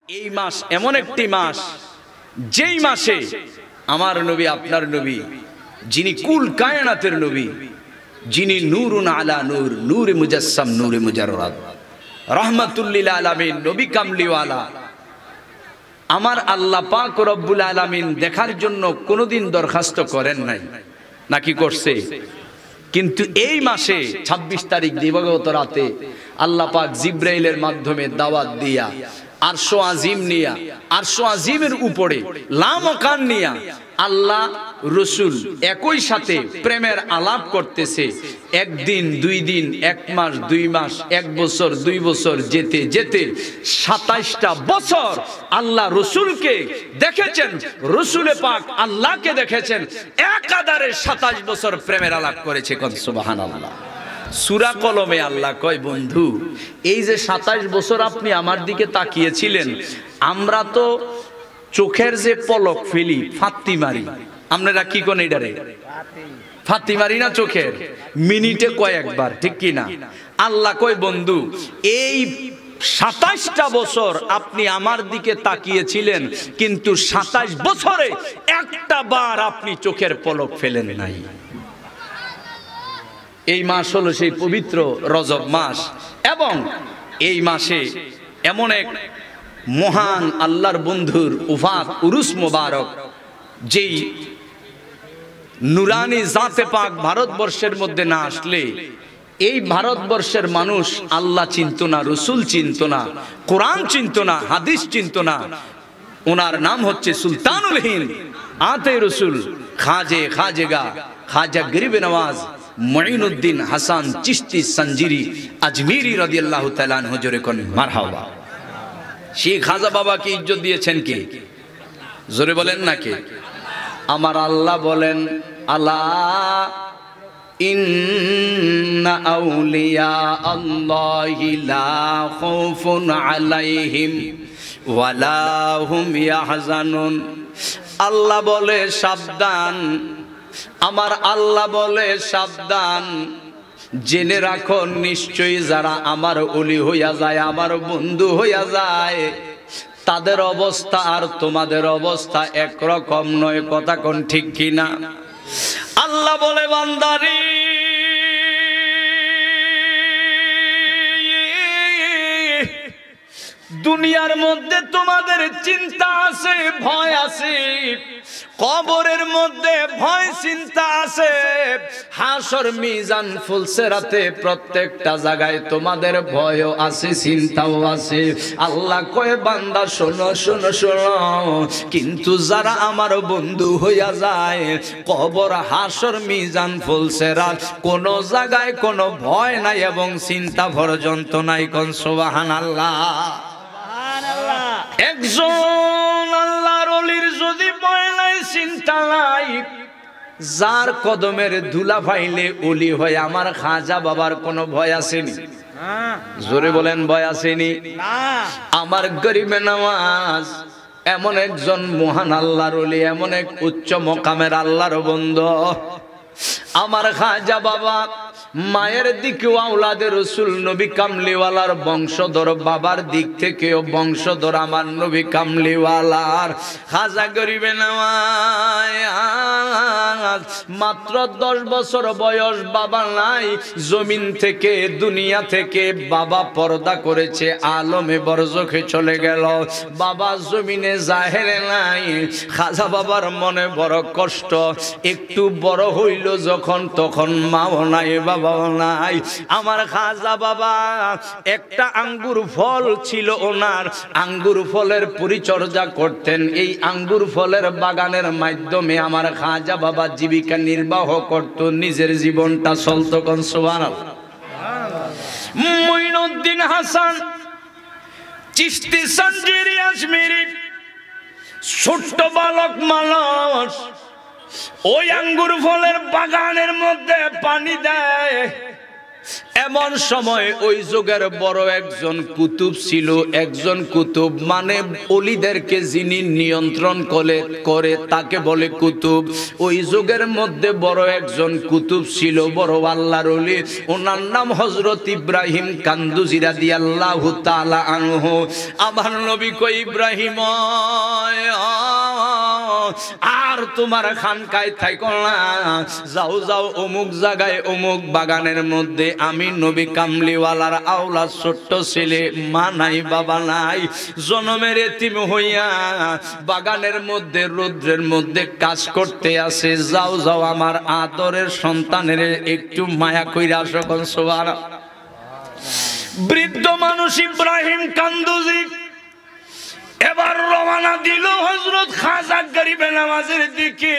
এই মাস এমন একটি মাস যেই মাসে আমার নবী আপনার নবী যিনি কুল কায়নাতের নবী যিনি নূরুন আলা নূর নূরে মুজাসসাম নূরে মুজাররাদ রাহমাতুল লিল আলামিন নবী কামলিওয়ালা আমার আল্লাহ পাক রব্বুল আলামিন দেখার জন্য কোনোদিন দরখাস্ত করেন নাই নাকি করছে কিন্তু এই মাসে 26 তারিখ দিবাগত রাতে আল্লাহ পাক জিব্রাইলের মাধ্যমে দাওয়াত দিয়া আরশ আজিম নিয়া আরশ আজিমের উপরে লামাকান নিয়া আল্লাহ রাসূল একই সাথে প্রেমের আলাপ করতেছে একদিন দুই দিন এক মাস দুই মাস এক বছর দুই বছর যেতে যেতে 27টা বছর আল্লাহ রাসূলকে দেখেছেন রাসূলে পাক আল্লাহকে দেখেছেন একাধারে 27 বছর প্রেমের আলাপ করেছে কোন সুবহানাল্লাহ। সূরা কলমে আল্লাহ কয় বন্ধু এই যে 27 বছর আপনি আমার দিকে তাকিয়েছিলেন আমরা তো চোখের যে পলক ফেলি ফাত্তি মারি আপনারা কি কোন এটারে ফাত্তি মারি না চোখের মিনিটে কয়েকবার ঠিক কি না আল্লাহ কয় বন্ধু এই 27টা বছর আপনি আমার দিকে তাকিয়েছিলেন কিন্তু 27 বছরে একটা বার আপনি চোখের পলক ফেলেন নাই। এই মাস হলো সেই পবিত্র রজব মাস এবং এই মাসে এমন এক মহান আল্লাহর বন্ধুর উফাত উরুস মুবারক যেই নুরানি জাতে পাক ভারতবর্ষের মধ্যে না আসলে এই ভারতবর্ষের মানুষ আল্লাহ চিনত না রাসূল চিনত না কোরআন চিনত না হাদিস চিনত না। ওনার নাম হচ্ছে সুলতানুল হিন্দ আতে রাসূল খাজেগা খাজা গরিব নওয়াজ মুঈনুদ্দিন হাসান চিশতি সঞ্জিরি আজমিরি রাদিয়াল্লাহু তাআলা আনহু জোরে কোন মারহাবা। সেই খাজা বাবাকে ইজ্জত দিয়েছেন কে জোরে বলেন না কে আমার আল্লাহ বলেন আলা ইন্না আউলিয়া আল্লাহি লা খাউফুন আলাইহিম ওয়ালা হুম ইয়াহজানুন। আল্লাহ বলে সাবধান আমার আল্লাহ বলে সাবধান জেনে রাখো নিশ্চয়ই যারা আমার ওলি হইয়া যায় আমার বন্ধু হইয়া যায় তাদের অবস্থা আর তোমাদের অবস্থা একরকম নয় কথা কোন ঠিক কিনা। আল্লাহ বলে বান্দারে দুনিয়ার মধ্যে তোমাদের চিন্তা আছে ভয় আছে কবরের মধ্যে ভয় চিন্তা আছে হাসর মিজান ফুলসেরাতে প্রত্যেকটা জায়গায় তোমাদের ভয়ও আছে চিন্তাও আছে। আল্লাহ কয় বান্দা শোনো শোনো শোনো কিন্তু যারা আমার বন্ধু হইয়া যায় কবর হাসর মিজান ফুলসেরাত কোন জায়গায় কোনো ভয় নাই এবং চিন্তা পর্যন্ত নাই কোন সুবহানাল্লাহ। একজন আল্লাহর ওলির যদি ভয় নাই চিন্তা নাই যার কদমের ধুলা পাইলে ওলি হয় আমার খাজা বাবার কোনো ভয় আসেনি জোরে বলেন ভয় আসেনি আমার গরিবে নওয়াজ এমন একজন মহান আল্লাহর ওলি এমন এক উচ্চ মকামের আল্লাহর বন্ধু আমার খাজা বাবা মায়ের দিকে আওলাদে রাসূল নবী কামলিওয়ালার বংশধর বাবার দিক থেকেও বংশধর আমার নবী কামলিওয়ালার খাজা গরিবে নওয়াজ মাত্র 10 বছর বয়স বাবা নাই জমিন থেকে দুনিয়া থেকে বাবা পর্দা করেছে আলমে বরজখে চলে গেল বাবা জমিনে জাহেরে নাই খাজা বাবার মনে বড় কষ্ট একটু বড় হইল যখন তখন মাও নাই বাবা নাই আমার খাজা বাবা একটা আঙ্গুর ফল ছিল ওনার আঙ্গুর ফলের পরিচর্যা করতেন এই আঙ্গুর ফলের বাগানের মাধ্যমে আমার খাজা বাবা জীবিকা নির্বাহ করত নিজের জীবনটা চলতো কোন সুবহানাল্লাহ। মুঈনুদ্দিন হাসান চিশতি সঞ্জিরি আজমিরি ছোট্ট বালক মানুষ ওই আঙ্গুর ফলের বাগানের মধ্যে পানি দেয় এমন সময় ওই যুগের বড় একজন কুতুব ছিল, একজন কুতুব মানে ওলিদেরকে যিনি নিয়ন্ত্রণ করে তাকে বলে কুতুব। ওই যুগের মধ্যে বড় একজন কুতুব ছিল, বড় আল্লাহর ওলি, ওনার নাম হযরত ইব্রাহিম কান্দুজি রাদিয়াল্লাহু তাআলা আনহু। আমার নবী কই, ইব্রাহিম আর তোমার খানকায় থাইকো না, যাও যাও অমুক জায়গায় অমুক বাগানের মধ্যে আমি নবী কামলিওয়ালার আওলাদ ছোট্ট ছেলে, মা নাই বাবা নাই, জনমের এতিম হইয়া বাগানের মধ্যে রৌদ্রের মধ্যে কাজ করতে আসে, যাও যাও আমার আদরের সন্তানের একটু মায়া কইরা আসো। সুবহানাল্লাহ। বৃদ্ধ মানুষ ইব্রাহিম কান্দুজি এবার রওনা দিল হযরত খাজা গরিবে নওয়াজের দিকে।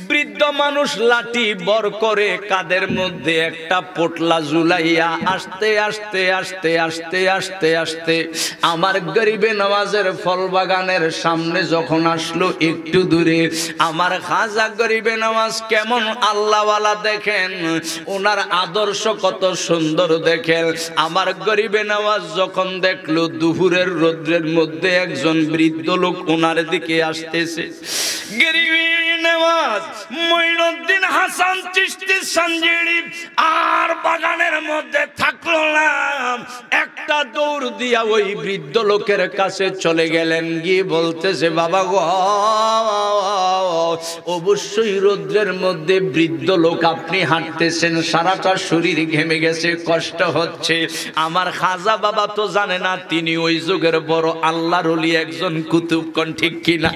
বৃদ্ধ মানুষ লাঠি বর করে কাদের মধ্যে একটা পোটলা ঝুলাইয়া আস্তে আস্তে আস্তে আস্তে আস্তে আস্তে আমার গরিবে নওয়াজের ফল বাগানের সামনে যখন আসলো, একটু দূরে আমার খাজা গরিবে নওয়াজ কেমন আল্লাহওয়ালা দেখেন, ওনার আদর্শ কত সুন্দর দেখেন। আমার গরিবে নওয়াজ যখন দেখলো দুপুরের রৌদ্রের মধ্যে একজন বৃদ্ধ লোক ওনার দিকে আসতেছে, গরিবে নওয়াজ মঈনুদ্দিন হাসান চিশতি সঞ্জিড়ি আর বাগানের মধ্যে থাকলো না, একটা দৌড় দিয়া ওই বৃদ্ধ লোকের কাছে চলে গেলেন, গিয়ে বলতেছে, বাবা গো, অবশ্যই রৌদ্রের মধ্যে বৃদ্ধ লোক আপনি হাঁটতেছেন, সারাটা শরীর ঘেমে গেছে, কষ্ট হচ্ছে। আমার খাজা বাবা তো জানে না তিনি ওই যুগের বড় আল্লাহর ওলি একজন কুতুব, কোন ঠিক কিনা?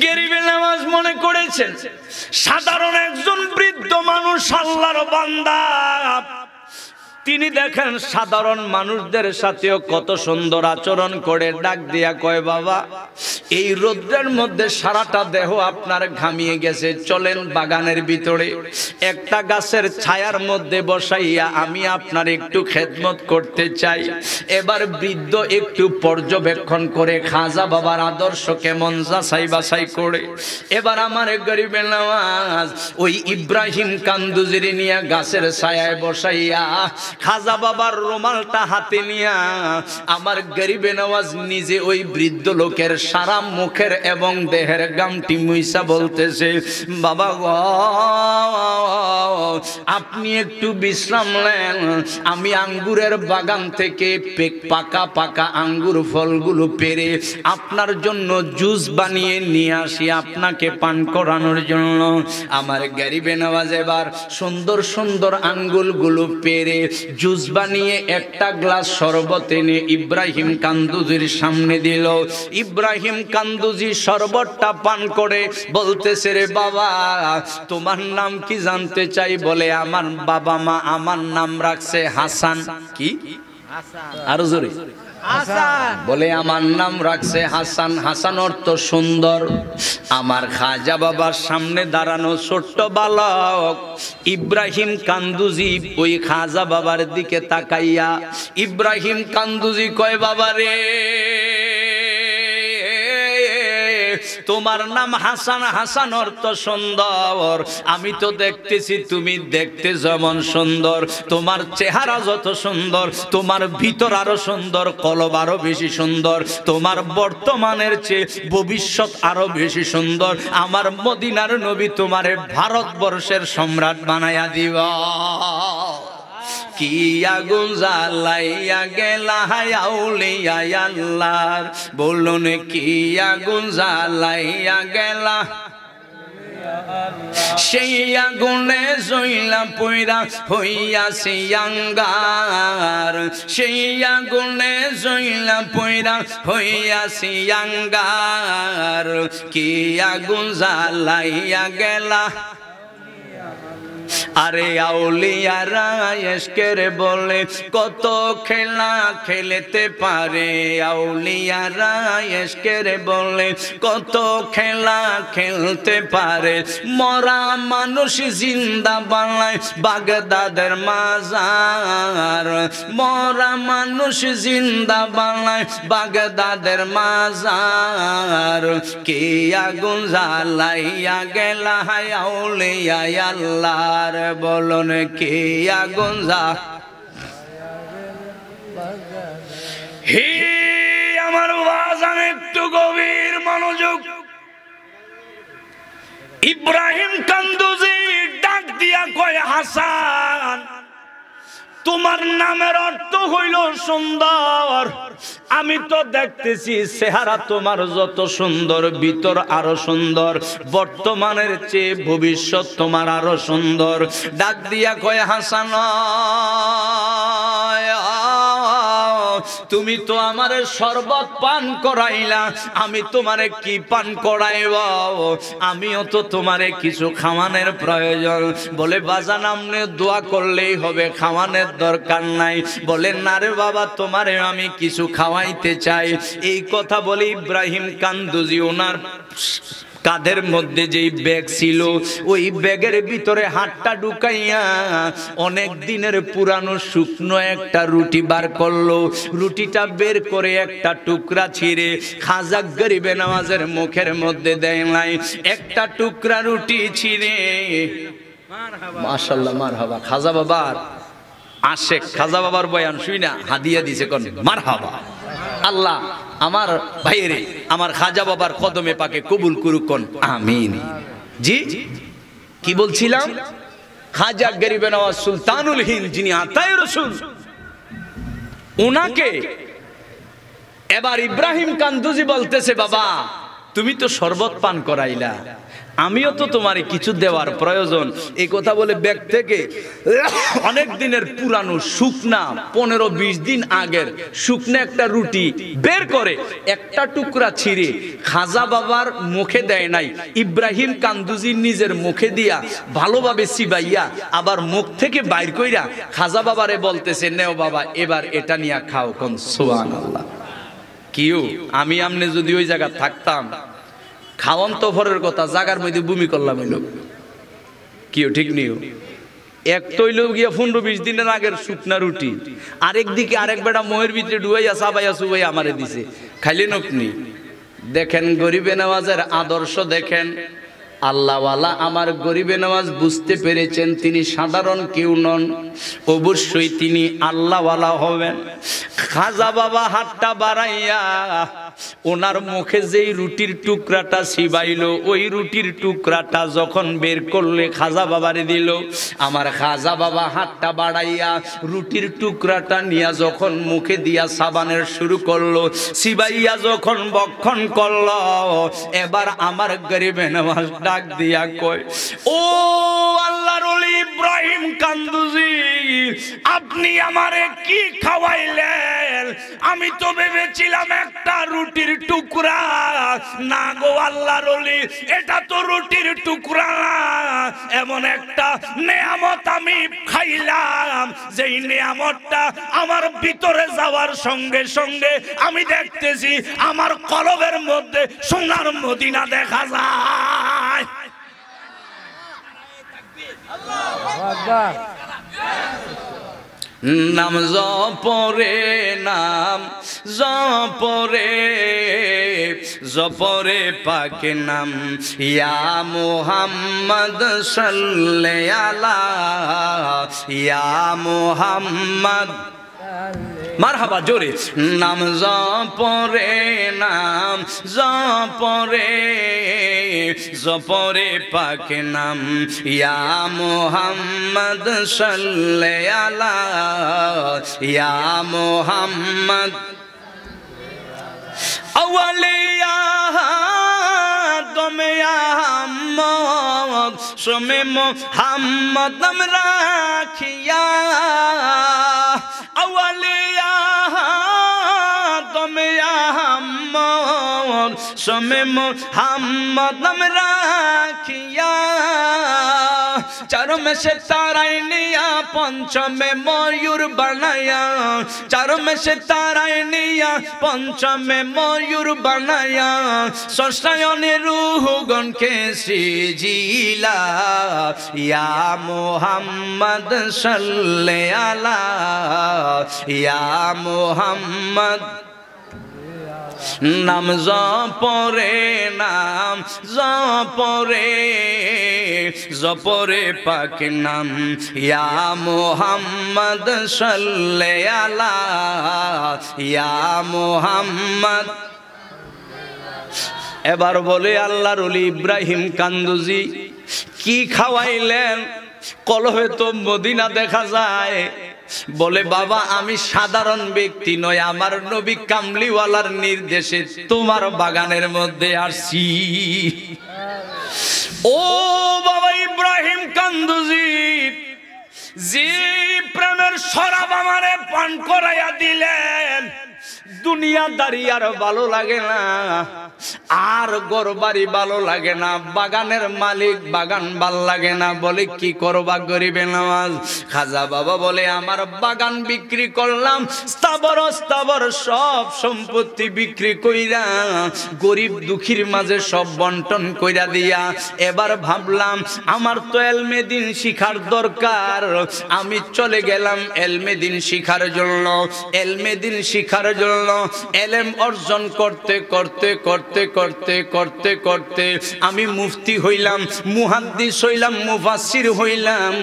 গরিবে নওয়াজ মনে করেছেন সাধারণ একজন বৃদ্ধ মানুষ আল্লাহর বান্দা, তিনি দেখেন সাধারণ মানুষদের সাথেও কত সুন্দর আচরণ করে, ডাক দিয়া কয়, বাবা এই রৌদ্রের মধ্যে সারাটা দেহ আপনার ঘামিয়ে গেছে, চলেন বাগানের ভিতরে একটা গাছের ছায়ার মধ্যে বসাইয়া আমি আপনার একটু খেদমত করতে চাই। এবার বৃদ্ধ একটু পর্যবেক্ষণ করে খাজা বাবার আদর্শ কেমন যাচাই বাছাই করে এবার আমার গরিবে নওয়াজ ওই ইব্রাহিম কান্দুজির নিয়ে গাছের ছায়ায় বসাইয়া খাজা বাবার রুমালটা হাতে নিয়া আমার গরিবে নওয়াজ নিজে ওই বৃদ্ধ লোকের সারা মুখের এবং দেহের গামটি মুইসা বলতেছে, বাবা গো, আপনি একটু বিশ্রাম নেন, আমি আঙ্গুরের বাগান থেকে পাকা পাকা আঙ্গুর ফলগুলো পেরে আপনার জন্য জুস বানিয়ে নিয়ে আসি আপনাকে পান করানোর জন্য। আমার গরিবে নওয়াজ এবার সুন্দর সুন্দর আঙ্গুরগুলো পেরে জুস বানিয়ে একটা গ্লাস শরবত এনে ইব্রাহিম কান্দুজির সামনে দিল। ইব্রাহিম কান্দুজি শরবতটা পান করে বলতেছে, রে বাবা তোমার নাম কি জানতে চাই? বলে, আমার বাবা মা আমার নাম রাখছে হাসান। কি? আরো জোরে। বলে, আমার নাম রাখছে হাসান। হাসান অর্থ সুন্দর। আমার খাজা বাবার সামনে দাঁড়ানো ছোট্ট বালক ইব্রাহিম কান্দুজি ওই খাজা বাবার দিকে তাকাইয়া ইব্রাহিম কান্দুজি কয়, বাবা রে, তোমার নাম হাসান। হাসান অর্থ সুন্দর। আমি তো দেখতেছি তুমি দেখতে যেমন সুন্দর, তোমার চেহারা যত সুন্দর, তোমার ভিতর আরো সুন্দর, কলব আরো বেশি সুন্দর, তোমার বর্তমানের চেয়ে ভবিষ্যৎ আরো বেশি সুন্দর। আমার মদিনার নবী তোমারে ভারতবর্ষের সম্রাট বানায়া দিব। কি আগুন জ্বালাইয়া গেলা আউলিয়া আল্লাহর, বলুন কি আগুন জ্বালাইয়া গেলা, সেই আগুনে জইলা পইরা হইয়াছি আঙ্গার, সেই আগুনে জইলা পইরা হইয়াছি আঙ্গার, কি আগুন জ্বালাইয়া গেলা। আরে আউলিয়ারা এসকের বলে কত খেলা খেলতে পারে, আউলিয়ারা এসকের বলে কত খেলা খেলতে পারে। মরা মানুষ জিন্দা বানায় বাগদাদের মাজার, মরা মানুষ জিন্দা বানায় বাগদাদের মাজার, কে আগুন জ্বালাইয়া গেলা আউলিয়া আল্লাহ। বাজার বলন কে আগুন যা হে আমার বাজান একটু গভীর মনোযোগ। ইব্রাহিম কান্দুজি ডাক দিয়া কয় হাসান তোমার নামের অর্থ হইল সুন্দর। আমি তো দেখতেছি চেহারা তোমার যত সুন্দর ভিতর আরো সুন্দর, বর্তমানের চেয়ে ভবিষ্যৎ তোমার আরো সুন্দর। ডাক দিয়া কয় হাসান তুমি তো আমারে শরবত পান করাইলা, আমি তোমারে কি পান করাইব? আমিও তো তোমারে কিছু খাওয়ানোর প্রয়োজন। বলে বাজান আপনি দোয়া করলেই হবে, খাওয়ানোর দরকার নাই। বলে না রে বাবা তোমারে আমি কিছু খাওয়াইতে চাই। এই কথা বলে ইব্রাহিম কান্দুজি ওনার কাঁধের মধ্যে যেই ব্যাগ ছিল ওই ব্যাগের ভিতরে হাতটা ঢুকাইয়া অনেক দিনের পুরানো শুকনো একটা রুটি বার করলো। রুটিটা বের করে একটা টুকরা ছিঁড়ে খাজা গরিবে নওয়াজের মুখের মধ্যে দেয় নাই। একটা টুকরা রুটি ছিঁড়ে মাশাআল্লাহ মারহাবা খাজা বাবার আশেক খাজা বাবার বয়ান শুই না হাদিয়া দিছে কোন মারহাবা। আল্লাহ আমার ভাইরে আমার খাজা বাবার কদমে পাকে কবুল করুক কোন আমিন। জি কি বলছিলাম? খাজা গরিবে নওয়াজ সুলতানুল হিন্দ যিনি আতায়ে রাসূল, উনাকে এবার ইব্রাহিম কান্দুজি বলতেছে বাবা তুমি তো শরবত পান করাইলা, আমিও তো তোমারে কিছু দেওয়ার প্রয়োজন। এই কথা বলে ব্যাগ থেকে অনেক দিনের পুরানো শুকনা 15-20 দিন আগের শুকনা একটা রুটি বের করে একটা টুকরা ছিঁড়ে খাজা বাবার মুখে দেয় নাই, ইব্রাহিম কান্দুজি নিজের মুখে দিয়া ভালোভাবে চিবাইয়া আবার মুখ থেকে বাইর কইরা খাজা বাবারে বলতেছে নেও বাবা এবার এটা নিয়ে খাও। কোন সুবহানাল্লাহ। কিও আমি আমনে যদি ওই জায়গা থাকতাম খাওয়ান তো ভরের কথা জাগার মধ্যে বমি করলাম এলো কিও ঠিক নিও। এক তৈল গিয়া 15-20 দিনের আগের শুকনা রুটি, আরেক দিকে আরেক বেটা মোহের ভিতরে ডুবাইয়া চাবাইয়া চুবাইয়া আমারে দিছে খাইলেন আপনি। দেখেন গরিবে নওয়াজের আদর্শ দেখেন। আল্লাহওয়ালা আমার গরিবে নওয়াজ বুঝতে পেরেছেন তিনি সাধারণ কেউ নন, অবশ্যই তিনি আল্লাহওয়ালা হবেন। খাজা বাবা হাতটা বাড়াইয়া ওনার মুখে যেই রুটির টুকরাটা চিবাইলো ওই রুটির টুকরাটা যখন বের করলে খাজা বাবারে দিল, আমার খাজা বাবা হাতটা বাড়াইয়া রুটির টুকরাটা নিয়ে যখন মুখে দিয়া সাবানের শুরু করলো, চিবাইয়া যখন বক্ষণ করলো, এবার আমার গরিবে নওয়াজ ডাক দিয়া কয় ও আল্লাহর ওলি ইব্রাহিম কান্দুজি আপনি আমারে কি খাওয়াইলেন? আমি তো ভেবেছিলাম একটা রুটির টুকরা। না গো আল্লাহর ওলি এটা তো রুটির টুকরা না, এমন একটা নেয়ামত আমি খাইলাম যেই নেয়ামতটা আমার ভিতরে যাওয়ার সঙ্গে সঙ্গে আমি দেখতেছি আমার কলবের মধ্যে সোনার মদিনা দেখা যায়। নাম জপরে নাম জপরে জপরে পাকে নাম ইয়া মুহাম্মদ সাল্লাল্লাহু আলা ইয়া মুহাম্মদ মারহাবা জোরে। নাম জপরে নাম জপরে জপরে পাকে নাম ইয়া মুহাম্মদ সাল্লাল্লাহু আলা ইয়া মুহাম্মদ আউলিয়া দমে আহমদ সমে মুহাম্মদ নাম রাখিয়া আউলিয়া দমে আহমদ সমে মুহাম্মদ নাম রাখিয়া চারো में से ताराई निया पंचमे मयूर बनाया चारों में से ताराई निया पंचमे मयूर बनाया सस्तायने रूह गण के सृजिला या मुहम्मद सल्लल्लाहु अलैहि या मुहम्मद নাম জপরে নাম জপরে জপরে পাক নাম ইয়া মুহাম্মদ সাল্লাল্লাহু আলা ইয়া মুহাম্মদ। এবার বলে আল্লাহর ওলি ইব্রাহিম কান্দুজি কি খাওয়াইলেন? কলবে তো মদিনা দেখা যায়। বলে বাবা আমি সাধারণ ব্যক্তি নয়, আমার নবী কামলিওয়ালার নির্দেশে তোমার বাগানের মধ্যে আসছি। ও বাবা ইব্রাহিম কান্দুজি, যে প্রেমের শরাব আমারে পান করাইয়া দিলেন, দুনিয়াদারি আর ভালো লাগে না, আর ঘরবাড়ি ভালো লাগে না, বাগানের মালিক বাগান ভাল লাগে না। বলে কি করবা? গরিবে নামাজ। খাজা বাবা বলে আমার বাগান বিক্রি করলাম, স্থাবর স্থাবর সব সম্পত্তি বিক্রি কইরা গরিব দুঃখীর মাঝে সব বন্টন কইরা দিয়া এবার ভাবলাম আমার তো এলমে দিন শিখার দরকার। আমি চলে গেলাম এলমে দিন শিখার জন্য। এলমে দিন শিখার জন্য এলেম অর্জন করতে করতে করতে করতে করতে করতে আমি মুফতি হইলাম, মুহাদ্দিস হইলাম, মুফাসসির হইলাম।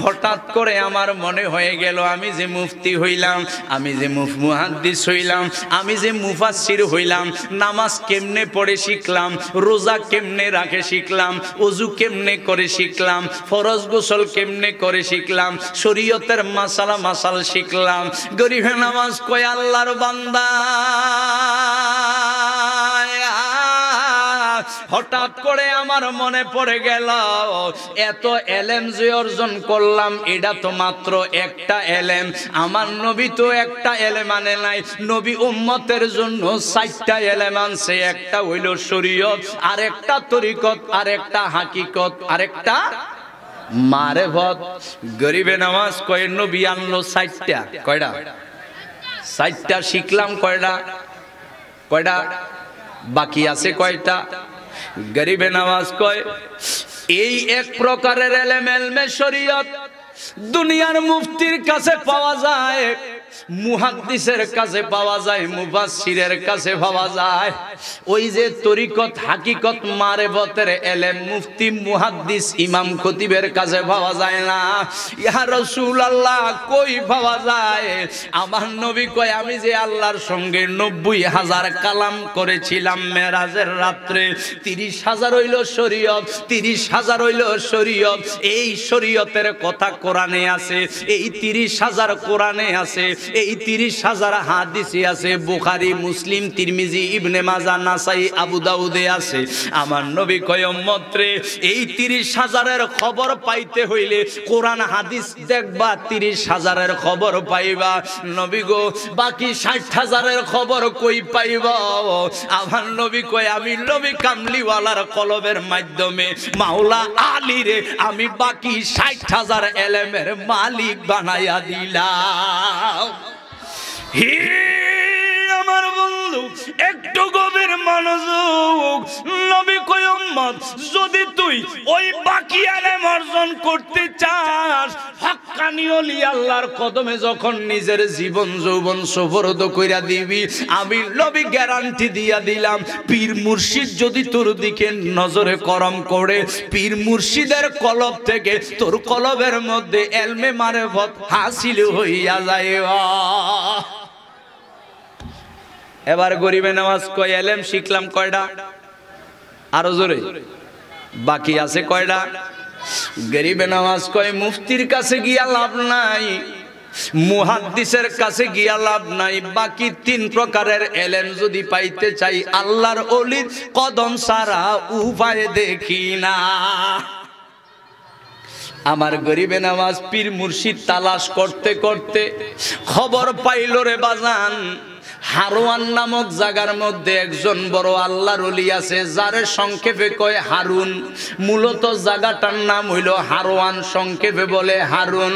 হঠাৎ করে আমার মনে হয়ে গেল আমি যে মুফতি হইলাম, আমি যে মুহাদ্দিস হইলাম, আমি যে মুফাসসির হইলাম, নামাজ কেমনে পড়ে শিখলাম, রোজা কেমনে রাখে শিখলাম, ওযু কেমনে করে শিখলাম, ফরজ গোসল কেমনে করে শিখলাম, শরীয়তের মাসালা মাসাল শিখলাম। গরিবে নামাজ কয় আল্লাহর বান্দা, হঠাৎ করে আমার মনে পড়ে গেল এত এলেম যে অর্জন করলাম এটা তো মাত্র একটা এলেম। আমার নবী তো একটা এলেম আনে নাই, নবী উম্মতের জন্য 4টা এলেম আনছে। একটা হইল শরীয়ত, আর একটা তরিকত, আর একটা হাকিকত, আর একটা মারেফত। গরিবে নামাজ কয় নবী আনলো 4টা। কয়টা? 4টা শিখলাম। কয়টা? কয়টা বাকি আছে? কয়টা? গরিবে নামাজ কয় এই এক প্রকারের এলেম, এলমে শরীয়ত দুনিয়ার মুফতির কাছে পাওয়া যায়, মুহাদ্দিসের কাছে পাওয়া যায়, মুফাসসিরের কাছে পাওয়া যায়। ওই যে তরিকত, হাকিকত, মারেফতের এলেম মুফতি, মুহাদ্দিস, ইমাম, খতিবের কাছে পাওয়া যায় না। ইয়া রাসূলুল্লাহ কই পাওয়া যায়? আমার নবী কয় আমি যে আল্লাহর সঙ্গে 90,000 কালাম করেছিলাম মেরাজের রাত্রে, 30,000 হইল শরীয়ত, 30,000 হইল শরীয়ত। এই শরীয়তের কথা কোরআনে আছে, এই 30,000 কোরআনে আছে, এই 30,000 হাদিসে আছে, বুখারী, মুসলিম, তিরমিজি, ইবনে মাজাহ, নাসাই, আবু দাউদে আছে। আমার নবী কয় উম্মত রে, এই 30,000-এর খবর পাইতে হইলে কোরআন হাদিস দেখবা, 30,000-এর খবর পাইবা। নবী গো বাকি 60,000-এর খবর কই পাইবা? আমার নবী কয় আমি নবী কামলিওয়ালার কলবের মাধ্যমে মাওলা আলী রে আমি বাকি 60,000 এলেমের মালিক বানাইয়া দিলাম। হে আমার বন্ধু একটু গভীর মনোযোগ। নবী কয় উম্মত যদি তুই ওই বাকি ইলম অর্জন করতে চাস, হক্কানি ওলি আল্লাহর কদমে যখন নিজের জীবন যৌবন সুপর্দ কইরা দিবি, আমি নবী গ্যারান্টি দিয়া দিলাম পীর মুর্শিদ যদি তোর দিকে নজরে করম করে, পীর মুর্শিদের কলব থেকে তোর কলবের মধ্যে এলমে মারেফত হাসিল হইয়া যাইবা। এবার গরিবে নামাজ কয় এলেম শিখলাম কয়টা? আরো জোরে, বাকি আছে কয়টা? গরিবে নামাজ কয় মুফতির কাছে গিয়া লাভ নাই, মুহাদ্দিসের কাছে গিয়া লাভ নাই, বাকি 3 প্রকারের এলেম যদি পাইতে চাই আল্লাহর ওলির কদম ছাড়া উপায় দেখি না। আমার গরিবে নামাজ পীর মুর্শিদ তালাশ করতে করতে খবর পাইল রে বাজান, হারওয়ান নামক জায়গার মধ্যে একজন বড় আল্লাহর ওলি আছে, যার সংক্ষেপে কয় হারুন। মূলত জায়গাটার নাম হইল হারওয়ান, সংক্ষেপে বলে হারুন।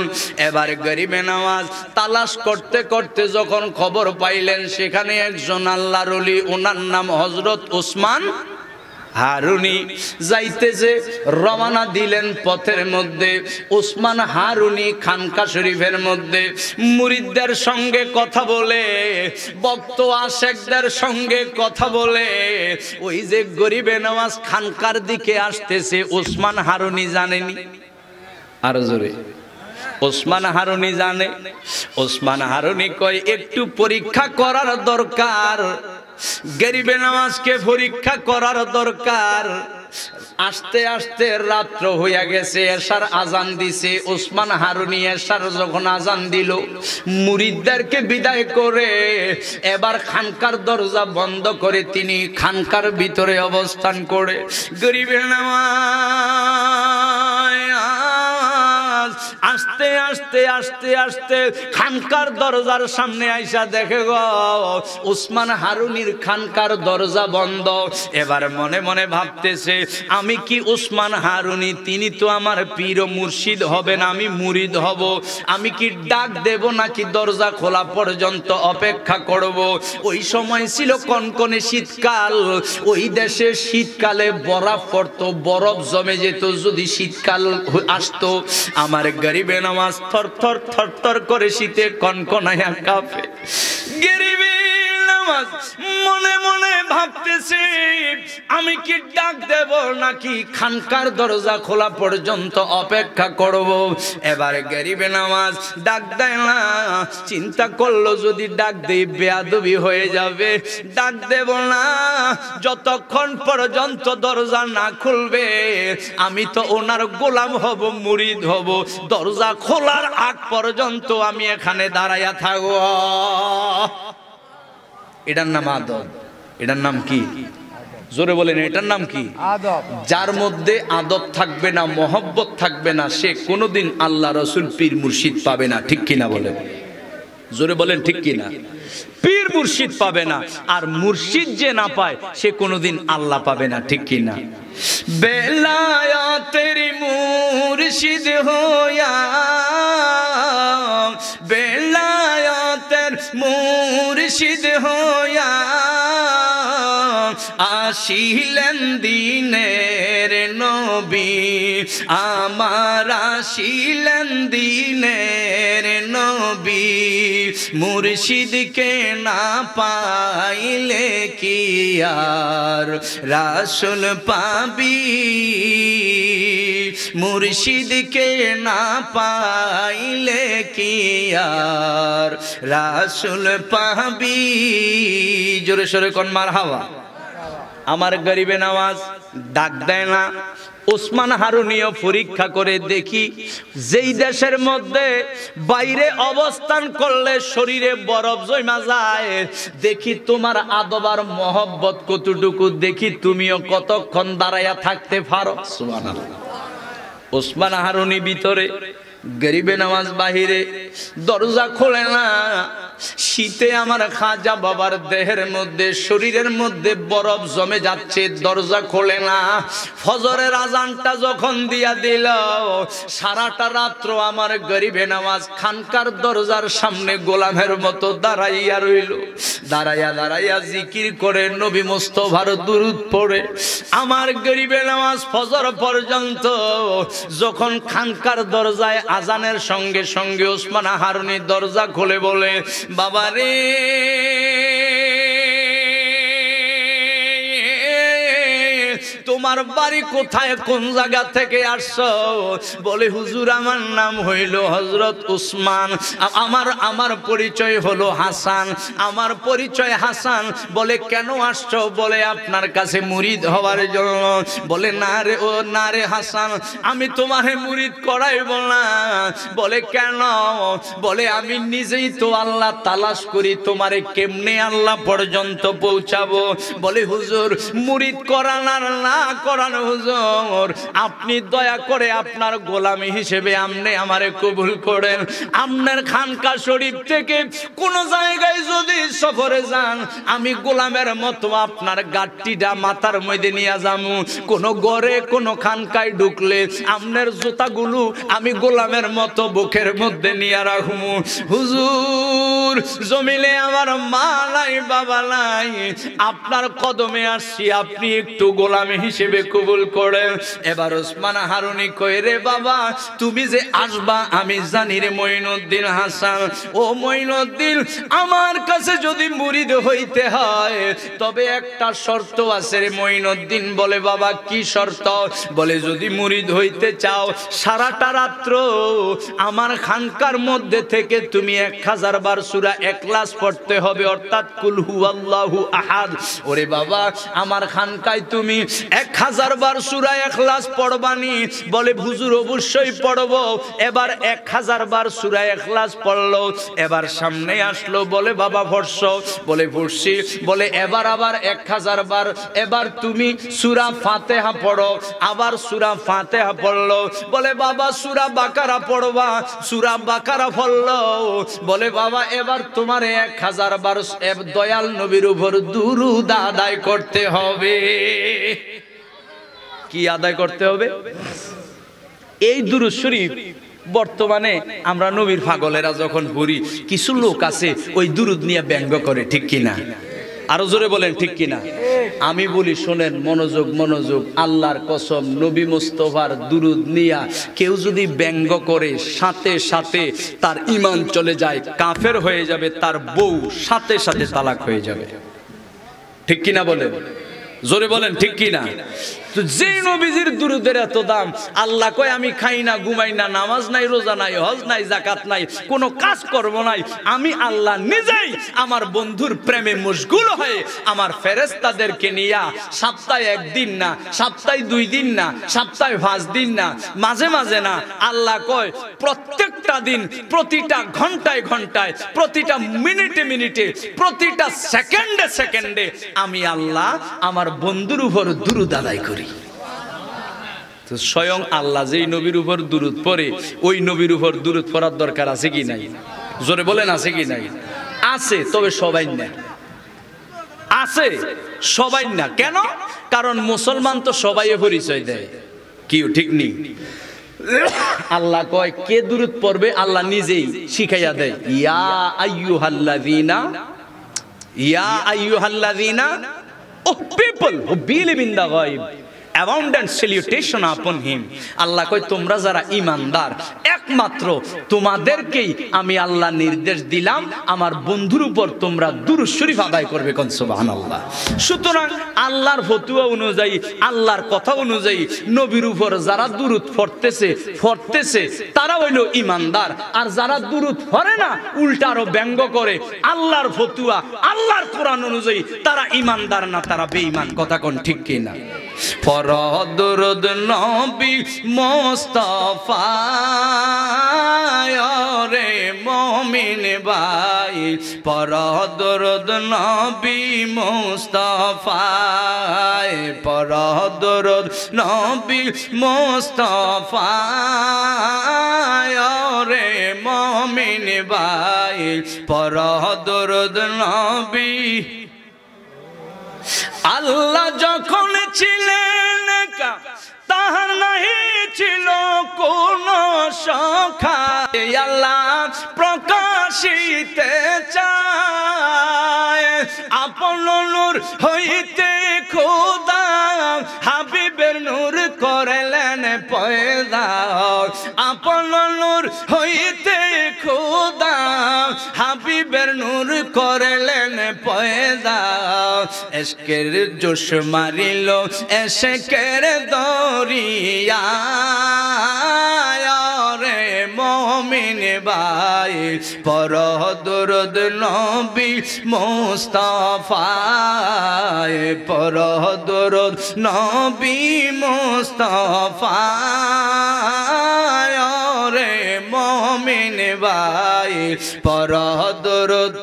এবার গরিবে নামাজ তালাশ করতে করতে যখন খবর পাইলেন সেখানে একজন আল্লাহর ওলি, ওনার নাম হযরত ওসমান হারুনি যাইতেছে, রওনা দিলেন পথের মধ্যে। ওসমান হারুনি খানকা শরীফের মধ্যে মুরিদদের সঙ্গে কথা বলে, ভক্ত আশেকদের সঙ্গে কথা বলে, ওই যে গরিবে নওয়াজ খানকার দিকে আসতেছে ওসমান হারুনি জানেনি। আরো জোরে, ওসমান হারুনি জানে। ওসমান হারুনি কয় একটু পরীক্ষা করার দরকার, গরিবে নওয়াজকে পরীক্ষা করার দরকার। আস্তে আস্তে রাত্র হইয়া গেছে, এশার আজান দিছে। ওসমান হারুনি এশার যখন আজান দিল, মুরিদদেরকে বিদায় করে এবার খানকার দরজা বন্ধ করে তিনি খানকার ভিতরে অবস্থান করে গরিবে নওয়াজ আস্তে আস্তে আস্তে আস্তে খানকার দরজার সামনে আইসা দেখে গো ওসমান হারুনির খানকার দরজা বন্ধ। এবার মনে মনে ভাবতেছে, আমি কি ওসমান হারুনি, তিনি তো আমার পীর ও মুর্শিদ হবেন, আমি মুরিদ হব। আমি কি ডাক দেব নাকি দরজা খোলা পর্যন্ত অপেক্ষা করব? ওই সময় ছিল কনকনে শীতকাল। ওই দেশে শীতকালে বরফ পড়তো, বরফ জমে যেত। যদি শীতকাল আসতো, আমার গরিবে নওয়াজ থর থর থর থর করে শীতে কনকনায়া কাঁপে। গরিবে নওয়াজ মনে মনে ভাবতেছে, আমি কি ডাক দেব নাকি খানকার দরজা খোলা পর্যন্ত অপেক্ষা করব? এবার গরিবে নওয়াজ ডাক দেয় না। চিন্তা করলো, যদি ডাক দেই বেয়াদবি হয়ে যাবে, ডাক দেব না। যতক্ষণ পর্যন্ত দরজা না খুলবে আমি তো ওনার গোলাম হব, মুরিদ হব। দরজা খোলার আগ পর্যন্ত আমি এখানে দাঁড়াইয়া থাকব। এটার নাম আদব। এটার নাম কি? জোরে বলেন, এটার নাম কি? আদব। যার মধ্যে আদব থাকবে না, মহব্বত থাকবে না, সে কোনোদিন আল্লাহ রসুল পীর মুর্শিদ পাবে না। ঠিক কিনা বলেন? জোরে বলেন, ঠিক কিনা? পীর মুর্শিদ পাবে না। আর মুর্শিদ যে না পায় সে কোনোদিন আল্লাহ পাবে না। ঠিক কিনা? বেলায়েতের মুর্শিদ হোয়া, বেলায়েতের মুর্শিদ হোয়া আসিলেন দিনের নবী, আমার আসিলেন দিনের নবী। মুর্শিদকে না পাইলে কি আর রাসূল পাবি? মুর্শিদকে না পাইলে কি আর রাসূল পাবি? জোরে সোরে কোন মারহাবা। আমার গরিবে নওয়াজ ডাক দেয় না। ওসমান হারুনিও পরীক্ষা করে দেখি, যেই দেশের মধ্যে বাইরে অবস্থান করলে শরীরে বরফ জমা যায়, দেখি তোমার আদব আর মহব্বত কতটুকু, দেখি তুমিও কতক্ষণ দাঁড়াইয়া থাকতে পারো। সুবহানাল্লাহ। ওসমান হারুনি ভিতরে, গরিবে নওয়াজ বাহিরে। দরজা খোলে না। শীতে আমার খাজা বাবার দেহের মধ্যে, শরীরের মধ্যে বরফ জমে যাচ্ছে, দরজা খোলে না। ফজরের আজানটা যখন দিয়া দিল, সারাটা রাত্র আমার গরিবে নওয়াজ খানকার দরজার সামনে গোলামের মতো দাঁড়াইয়া রইল। দাঁড়াইয়া দাঁড়াইয়া জিকির করে, নবী মুস্তাফার দুরূদ পড়ে আমার গরিবে নওয়াজ ফজর পর্যন্ত। যখন খানকার দরজায় আজানের সঙ্গে সঙ্গে ওসমান হারুনি দরজা খুলে বলে, বাবা রে, তোমার বাড়ি কোথায়, কোন জায়গা থেকে আসছো? বলে, হুজুর আমার নাম হইল হযরত উসমান, আমার পরিচয় হলো হাসান, আমার পরিচয় হাসান। বলে, কেন আসছো? বলে, আপনার কাছে মুরিদ হওয়ার জন্য। বলে, না রে, ও না রে হাসান, আমি তোমারে মুরিদ করাইব না। বলে, কেন? বলে, আমি নিজেই তো আল্লাহ তালাশ করি, তোমারে কেমনে আল্লাহ পর্যন্ত পৌঁছাবো। বলে, হুজুর মুরিদ করানার না করান হুজুর, আপনি দয়া করে আপনার গোলামি হিসেবে আপনি আমারে কবুল করেন। আপনার খানকা শরীফ থেকে কোন জায়গায় যদি সফরে যান, আমি গোলামের মতো আপনার গাট্টিটা মাথার মধ্যে নিয়ে যাবো। কোন ঘরে কোন খানকায় ঢুকলে আপনার জুতাগুলো আমি গোলামের মতো বুকের মধ্যে নিয়ে রাখবো। হুজুর, জমিলে আমার মা নাই বাবা নাই, আপনার কদমে আসছি, আপনি একটু গোলামি হিসেবে কবুল করেন। এবার ওসমান হারুনি কই, রে বাবা তুমি যে আসবা আমি জানি রে মঈনুদ্দিন হাসান। ও মঈনুদ্দিন, আমার কাছে যদি মুরিদ হইতে হয় তবে একটা শর্ত আছে রে। মঈনুদ্দিন বলে, বাবা কি শর্ত? বলে, যদি মুরিদ হইতে চাও সারাটা রাত্র আমার খানকার মধ্যে থেকে তুমি 1000 বার সূরা ইখলাস পড়তে হবে, অর্থাৎ কুল হুয়াল্লাহু আহাদ। ওরে বাবা, আমার খানকায় তুমি 1000 বার সূরা ইখলাস পড়বানি? বলে, হুজুর অবশ্যই পড়ব। এবার 1000 বার সূরা ইখলাস পড়লো। এবার সামনে আসলো, বলে বাবা পড়ছো? বলে পড়ছি। বলে এবার আবার 1000 বার, এবার তুমি সূরা ফাতিহা পড়ো। আবার সূরা ফাতিহা পড়লো। বলে বাবা সূরা বাকারা পড়বা? সূরা বাকারা পড়লো। বলে বাবা এবার তোমার 1000 বার দয়াল নবীর উপর দুরূদ আদায় করতে হবে। কি আদায় করতে হবে? এই দুরূদ শরীফ বর্তমানে আমরা নবীর পাগলেরা যখন পড়ি, কিছু লোক আছে ওই দুরূদ নিয়ে ব্যঙ্গ করে, ঠিক কিনা? আরো জোরে বলেন ঠিক কিনা? আমি বলি শোনেন, মনোযোগ মনোযোগ, আল্লাহর কসম, নবী মুস্তাফার দুরূদ নিয়া কেউ যদি ব্যঙ্গ করে, সাথে সাথে তার ঈমান চলে যায়, কাফের হয়ে যাবে, তার বউ সাথে সাথে তালাক হয়ে যাবে। ঠিক কিনা বলেন? জোরে বলেন ঠিক কিনা? তো যে নবীজির দুরূদের এত দাম, আল্লাহ কয় আমি খাই না, ঘুমাই না, নামাজ নাই, রোজা নাই, হজ নাই, যাকাত নাই, কোনো কাজ করব নাই, আমি আল্লাহ নিজেই আমার বন্ধুর প্রেমে মশগুল হয়ে আমার ফেরেশতাদেরকে নিয়া সপ্তাহে 1 দিন না, সপ্তাহে 2 দিন না, সপ্তাহে 5 দিন না, মাঝে মাঝে না, আল্লাহ কয় প্রত্যেকটা দিন, প্রতিটা ঘন্টায় ঘন্টায়, প্রতিটা মিনিটে মিনিটে, প্রতিটা সেকেন্ডে সেকেন্ডে আমি আল্লাহ আমার বন্ধুর উপর দুরূদ আদায় করি। তো স্বয়ং আল্লাহ যেই নবীর উপর দুরূদ পড়ে, ওই নবীর উপর দুরূদ পড়ার দরকার আছে কি নাই? জোরে বলেন আছে কি নাই? আছে, তবে সবাই না। আছে, সবাই না। কেন? কারণ মুসলমান তো সবাই পরিচয় দেয়, কি ঠিক নেই? আল্লাহ কয় কে দুরূদ পড়বে, আল্লাহ নিজেই শিখাইয়া দেয়। ইয়া আইয়ুহাল্লাযীনা, ইয়া আইয়ুহাল্লাযীনা, oh people who believe in the ghaib, abundant salutation upon him. আল্লাহ কয় তোমরা যারা ঈমানদার, একমাত্র তোমাদেরকেই আমি আল্লাহ নির্দেশ দিলাম আমার বন্ধুর উপর তোমরা দুরূদ শরীফ আদায় করবে। কোন সুবহানাল্লাহ। সুতরাং আল্লাহর ফতোয়া অনুযায়ী, আল্লাহর কথা অনুযায়ী নবীর উপর যারা দুরূদ পড়তেছে তারা হইল ঈমানদার, আর যারা দুরূদ পড়ে না, উল্টা আরো ব্যঙ্গ করে, আল্লাহর ফতোয়া, আল্লাহর কোরআন অনুযায়ী তারা ঈমানদার না, তারা বেঈমান। কথা কোন ঠিক কি না? ফরদরুদ নবী মুস্তাফা রে মুমিন ভাই, ফরদরুদ নবী মুস্তাফা, ফরদরুদ নবী মুস্তাফা রে মুমিন ভাই, ফরদরুদ নবী। আল্লাহ যখন ছিলেন একা, তাহার নাহি ছিল কোন সখা, আল্লাহ প্রকাশিতে চায় আপন নূর হইতে খোদা হাবিবের নূর করলেন পয়দা, আপন নূর হইতে খোদা হাবিবের নূর করলেন পয়দা। এশকের জোশ মারিল এশকের দরিয়া রে মুমিন ভাই, পরদরুদ নবী মুস্তাফা, পরদরুদ নবী মুস্তাফা রে মুমিন ভাই, পরদরুদ।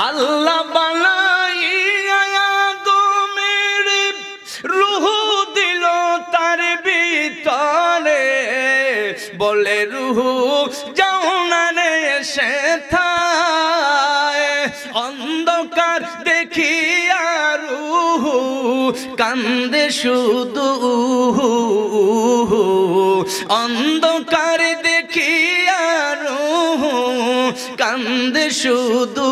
আল্লাহ বানাইয়া তুমি রুহু জানানে এসে থায় অন্ধকার দেখিয়া রুহু কান্দে শুধু অন্ধকার দেখিয়া রুহু কান্দে শুধু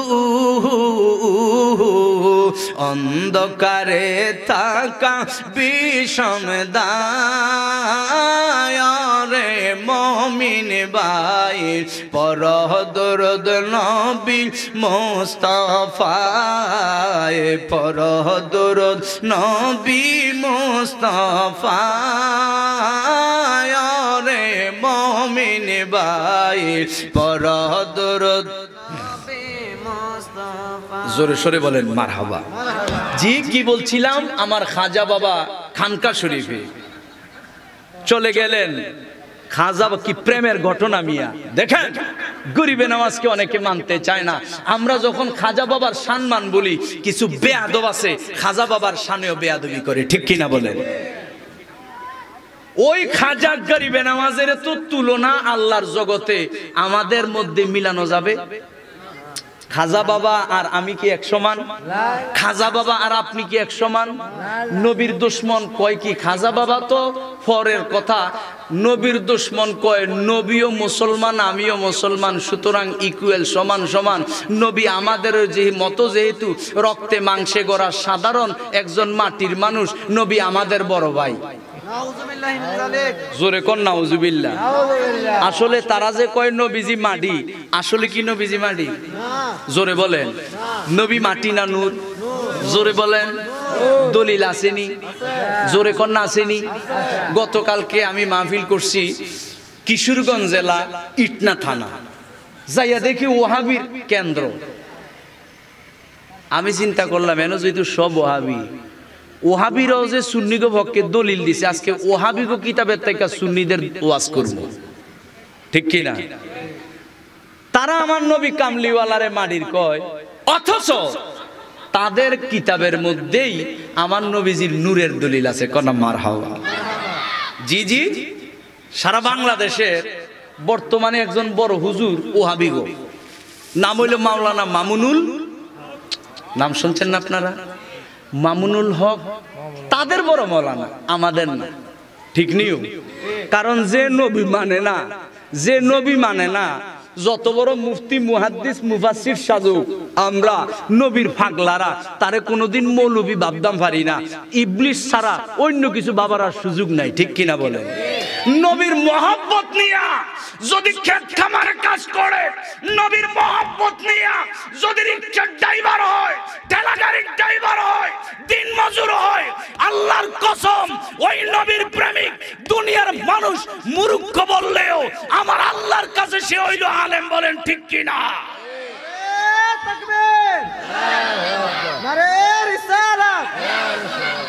অন্ধকারে থাকা বিষম দায়ারে মমিন ভাই পরহ দরদ নবী মুস্তাফায়ে পরহ দরদ নবী মুস্তাফায়ে মমিন ভাই পরহ দরদ জোরে সোরে বলেন মারহাবা। জি কি বলছিলাম, আমার খাজা বাবা খানকা শরীফে চলে গেলেন। খাজা কি প্রেমের ঘটনা মিয়া, দেখেন গরিবে নামাজকে অনেকে মানতে চায় না। আমরা যখন খাজা বাবার সম্মান বলি, কিছু বেয়াদব আছে খাজা বাবার শানেও বেয়াদবি করে, ঠিক কিনা বলেন? ওই খাজা গরিবে নামাজের তো তুলনা আল্লাহর জগতে আমাদের মধ্যে মিলানো যাবে? খাজা বাবা আর আমি কি এক সমান? খাজা বাবা আর আপনি কি এক সমান? নবীর দুশ্মন কয় কি খাজা বাবা তো পরের কথা, নবীর দুশ্মন কয় নবীও মুসলমান আমিও মুসলমান, সুতরাং ইকুয়াল সমান সমান। নবী আমাদের যে মতো যেহেতু রক্তে মাংসে গড়া সাধারণ একজন মাটির মানুষ, নবী আমাদের বড় ভাই। জোরে কোন নাউজুবিল্লাহ। আসলে তারা যে কয় নবীজি মাটি, আসলে কি নবীজি মাটি? জোরে বলেন। নবী মাটি না নূর? জোরে বলেন। দলিল আসেনি? জোরে কোন না আসেনি? গতকালকে আমি মাহফিল করছি কিশোরগঞ্জ জেলা ইটনা থানা, যাইয়া দেখি ওহাবির কেন্দ্র। আমি চিন্তা করলাম এন যেহেতু সব ওহাবি, ওহাবিরাও যে সুন্নিগো পক্ষে দলিল দিছে, আজকে ওহাবিগো কিতাবের থেকে সুন্নিদের ওয়াজ করব, ঠিক কিনা? তারা আমার নবী কামলিওয়ালারে মাটির কয়, অথচ তাদের কিতাবের মধ্যেই আমার নবীজির নূরের দলিল আছে। কনা মারহাবা। জি জি, সারা বাংলাদেশের বর্তমানে একজন বড় হুজুর ওহাবিগো, নাম হইল মাওলানা মামুনুল, নাম শুনছেন না আপনারা? মামুনুল হক, তাদের বড় মৌলানা, আমাদের না, ঠিক নিও। কারণ যে নবী মানে না, যে নবী মানে না, যত বড় মুফতি মুহাদ্দিস মুফাসসির সাজুক, আমরা নবীর পাগলারা তারে কোনোদিন মৌলবী ভাবতাম পারি না। ইবলিস ছাড়া অন্য কিছু বাবার আর সুযোগ নাই, ঠিক কিনা বলেন? নবীর মহব্বত নিয়া যদি ক্ষেত খামারে কাজ করে, নবীর মহব্বত নিয়া যদি রিকশার ড্রাইভার হয়, ঠেলা গাড়ির ড্রাইভার হয়, দিন মজুর হয়, আল্লাহর কসম ওই নবীর প্রেমিক দুনিয়ার মানুষ মূর্খ বললেও আমার আল্লাহর কাছে সে হইল আলেম। বলেন ঠিক কিনা? তাকবীর, নারে রিসালাত,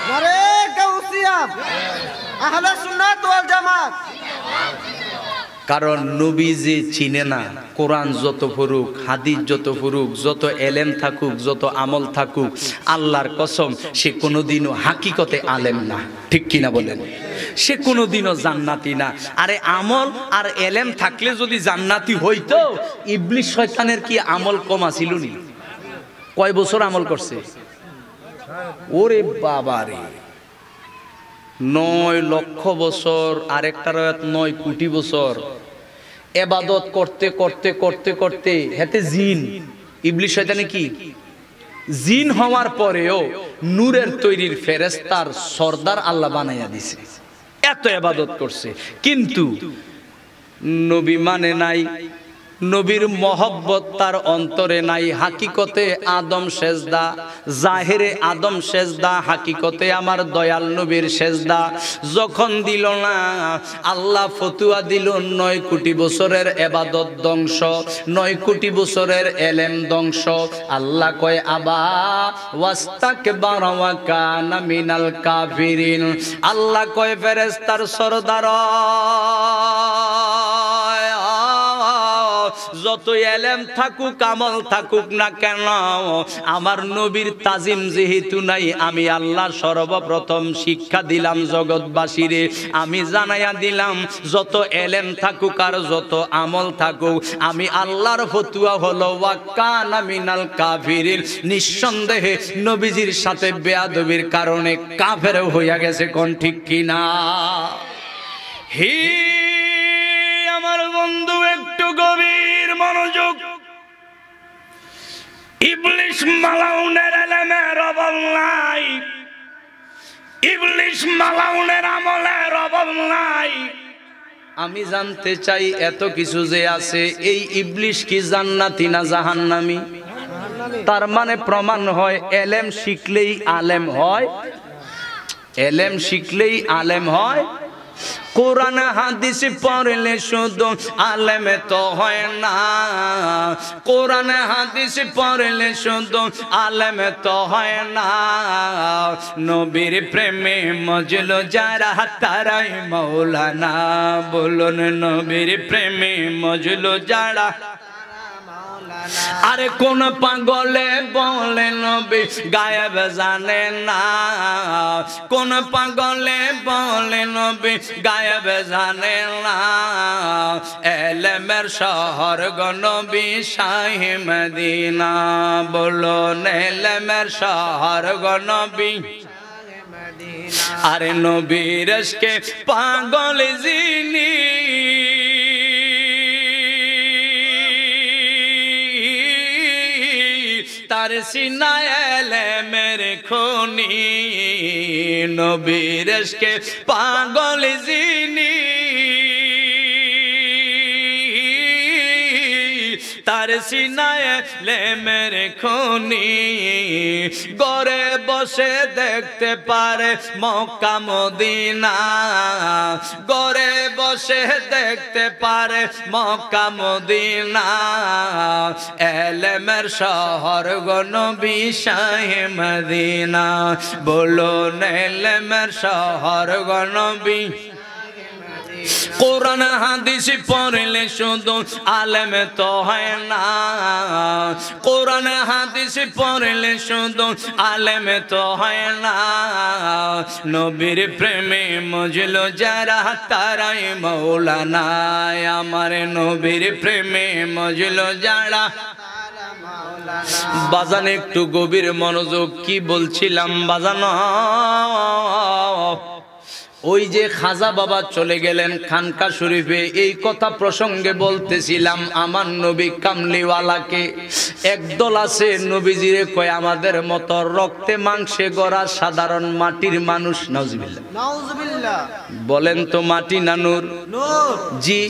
নারে গাউসিয়া, আহলে সুন্নাত ওয়াল জামাত। কারণ নবী যে চিনে না, কোরআন যত পড়ুক, হাদিস যত পড়ুক, যত এলেম থাকুক, যত আমল থাকুক, আল্লাহর কসম সে কোনোদিনও হাকিকতে আলেম না, ঠিক কিনা বলেন? সে কোনোদিনও জান্নাতি না। আরে আমল আর এলেম থাকলে যদি জান্নাতি হইতো, ইবলিস শয়তানের কি আমল কম আছিল নি? কয় বছর আমল করছে? ওরে বাবা রে, 9 লক্ষ বছর, আরেকটা রাত 9 কোটি বছর ইবাদত করতে করতে করতে করতে হেতে জিন, ইবলিস শয়তানে কি জিন হওয়ার পরেও নূরের তৈরির ফেরেশতার সর্দার আল্লাহ বানাইয়া দিছে। এত ইবাদত করছে, কিন্তু নবী মানে নাই, নবীর মহব্বত তার অন্তরে নাই। হাকিকতে আদম সেজদা, জাহেরে আদম সেজদা, হাকিকতে আমার দয়াল নবীর সেজদা। যখন দিল না, আল্লাহ ফতুয়া দিল 9 কোটি বছরের ইবাদত ধ্বংস, 9 কোটি বছরের এলেম ধ্বংস। আল্লাহ কয় আবা ওয়াস্তাকবারা ওয়া কানা মিনাল কাফিরিন। আল্লাহ কয় ফেরেশতার সরদার যত এলেম থাকুক আমল থাকুক না কেন, আমার নবীর তাজিম যেহেতু নাই, আমি আল্লাহ সর্বপ্রথম শিক্ষা দিলাম জগৎবাসীরে, আমি জানাইয়া দিলাম যত এলেম থাকুক আর যত আমল থাকুক, আমি আল্লাহর ফতুয়া হলো ওয়াক্কানা মিনাল কাফিরিন, নিঃসন্দেহে নবীজির সাথে বেয়াদবির কারণে কাফের হইয়া গেছে। কোন ঠিক কিনা? হি আমার বন্ধু একটু গভীর মনোযোগ। ইবলিস মালাউনের এলেমের অভাব নাই, ইবলিস মালাউনের আমলের অভাব নাই। আমি জানতে চাই এত কিছু যে আছে, এই ইবলিস কি জান্নাতি না জাহান্নামী? তার মানে প্রমাণ হয় এলেম শিখলেই আলেম হয়, এলেম শিখলেই আলেম হয়। কোরআন হাদিস পড়লে শুধু আলেম তো হয় না, কোরআন হাদিস পড়লে শুধু আলেম তো হয় না, নবীর প্রেমে মজলো যারা তারাই মাওলানা। বলুন নবীর প্রেমে মজলো যারা। আরে কোন পাগলে বলে নবী গায়েব জানে না, কোন পাগলে বলে নবী গায়েব জানে না, এলেমের শহর গো নবী শাহে মদিনা। বলুন এলেমের শহর গো নবী। আরে নবীর ইশকে পাগল যিনি, তার সিনায় এলেমের খনি, নবীর ইশকে পাগল যিনি, তার সিনায় এলেমের খনি, ঘরে বসে দেখতে পারে মক্কা মদিনা, ঘরে বসে দেখতে পারে মক্কা মদিনা, এলেমের শহর গো নবী শাহে মদিনা। বলুন এলেমের শহর গো নবী। কোরআন হাদিস পড়লে শুধু আলেম তো হয় না, কোরআন হাদিস পড়লে শুধু আলেম তো হয় না, নবীর প্রেমে মজলো যারা তারাই মাওলানা। আমার নবীর প্রেমে মজলো যারা। বাজান একটু গভীর মনোযোগ। কি বলছিলাম বাজানো? ওই যে খাজা বাবা চলে গেলেন খানকা শরীফে, এই কথা প্রসঙ্গে বলতেছিলাম। আমার নবী কামলিওয়ালাকে একদল আছে নবীজিরে কয় আমাদের মতো রক্তে মাংসে গড়া সাধারণ মাটির মানুষ। নাউজুবিল্লাহ, নাউজুবিল্লাহ। বলেন তো মাটি না নূর? জি।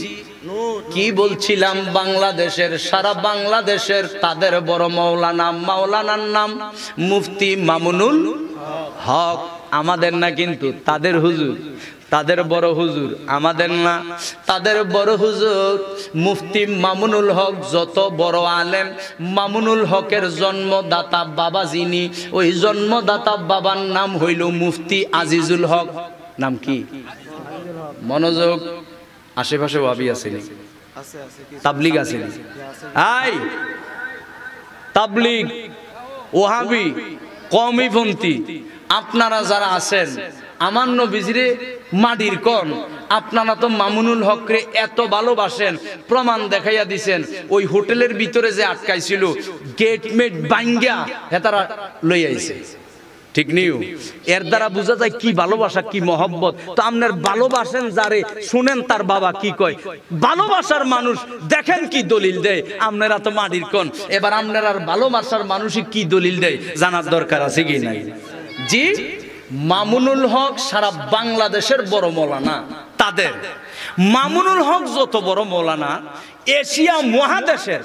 কি বলছিলাম? বাংলাদেশের, সারা বাংলাদেশের তাদের বড় মাওলানা, মাওলানার নাম মুফতি মামুনুল হক। আমাদের না কিন্তু, তাদের হুজুর, তাদের বড় হুজুর, আমাদের না। তাদের বড় হুজুর মুফতি মামুনুল হক যত বড় আলেম, মামুনুল হকের জন্মদাতা বাবা যিনি, ওই জন্মদাতা বাবার নাম হইল মুফতি আজিজুল হক। নাম কি? মনোযোগ। আশেপাশে ওয়াবি আছে, তাবলিগ আছে। আই তাবলিগ, ওহাবি, কওমিপন্থী আপনারা যারা আছেন, আমার নবীজিরে মাটির কন, আপনারা তো মামুনুল হকরে এত ভালোবাসেন, প্রমাণ দেখাইয়া দিছেন। ওই হোটেলের ভিতরে যে আটকাইছিল, গেটমেট বাইঙ্গা হেতারা লই আইছে। ঠিক নিউ? এর দ্বারা বোঝা যায় কি ভালোবাসা, কি মহব্বত। তো আপনার ভালোবাসেন যারে, শুনেন তার বাবা কি কয়। ভালোবাসার মানুষ দেখেন কি দলিল দেয়। আপনারা তো মাটির কন, এবার আপনার আর ভালোবাসার মানুষই কি দলিল দেয় জানার দরকার আছে কি নাই? জি, মামুনুল হক সারা বাংলাদেশের বড় মৌলানা। তাদের মামুনুল হক যত বড় মৌলানা, এশিয়া মহাদেশের,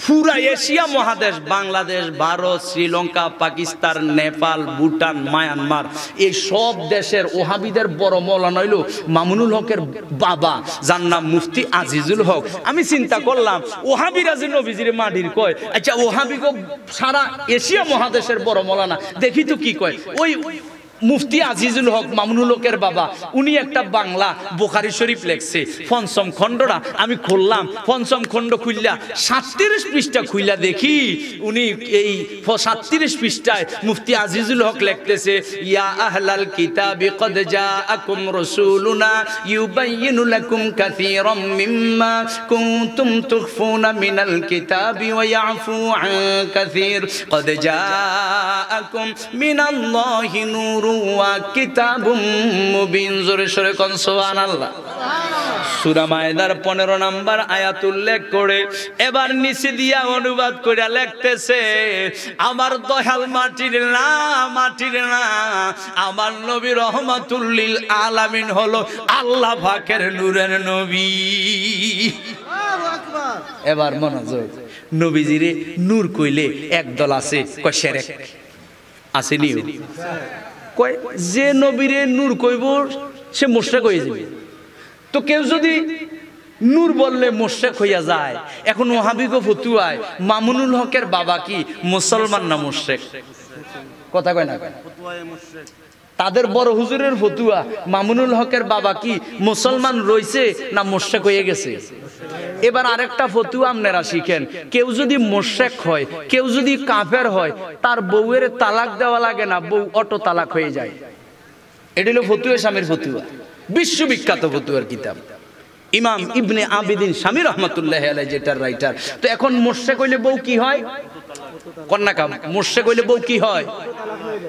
পুরা এশিয়া মহাদেশ, বাংলাদেশ, ভারত, শ্রীলঙ্কা, পাকিস্তান, নেপাল, ভুটান, মায়ানমার, এই সব দেশের ওহাবিদের বড় মৌলানা হইল মামুনুল হকের বাবা, যার নাম মুফতি আজিজুল হক। আমি চিন্তা করলাম, ওহাবিরা যে নবীজির মাটির কয়, আচ্ছা ওহাবিকে সারা এশিয়া মহাদেশের বড় মৌলানা, দেখি তো কি কয়। ওই মুফতি আজিজুল হক মামুনুল হকের বাবা, উনি একটা বাংলা বুখারী শরীফ লেখছে পঞ্চম খণ্ডটা আমি খুললাম, পঞ্চম খণ্ড খুললা 37 পৃষ্ঠা খুললা দেখি উনি এই 37 পৃষ্ঠায় মুফতি আজিজুল হক লিখতেছে, ইয়া আহলাল কিতাবি কদ জাআকুম রাসূলুনা ইউবাইয়িনু লাকুম কাসীরাম মিম্মা কুনতুম তুখফুনা মিনাল কিতাবি ওয়া ইয়াফু আন কাসীর কদ জাআকুম মিনাল্লাহি নূর ওয়া কিতাবুম মুবিন। জোরে সোরে কোন সুবহানাল্লাহ। সূরা মায়েদার 15 নম্বর আয়াত উল্লেখ করে এবার নিচে দিয়া অনুবাদ করে লিখতেছে, আমার দয়াল মাটির না, মাটির না, আমার নবী রহমাতুল লিল আলামিন হলো আল্লাহ পাকের নূরের নবী। আল্লাহু আকবার। এবার মনোযোগ, নবীজিরে নূর কইলে একদল আছে কয় শিরক আসেনি, কয় যে নবীরে নূর কইব সে মুশরিক হয়ে যাবে। তো কেউ যদি নূর বললে মুশরিক হইয়া যায়, এখন ওহাবিগো ফতুয়ায় মামুনুল হকের বাবা কি মুসলমান না মুশরিক? কথা কয় না, তাদের বড় হুজুরের ফতুয়া মামুনুল হকের বাবা কি মুসলমান রইছে না মুশরিক হয়ে গেছে? এবার আরেকটা ফতুয়া আপনারা শিখেন, কেউ যদি মুশরিক হয়, কেউ যদি কাফের হয়, তার বউয়ের তালাক দেওয়া লাগে না, বউ অটো তালাক হয়ে যায়। এটা হলো ফতুয়া স্বামীর ফতুয়া, বিশ্ববিখ্যাত ফতুয়ার কিতাব ইমাম ইবনে আবিদিন শামী রহমাতুল্লাহি আলাইহি যেটার রাইটার। তো এখন মুশরিক হইলে বউ কি হয়? কন্যাকা মুশরিক হইলে বউ কি হয়?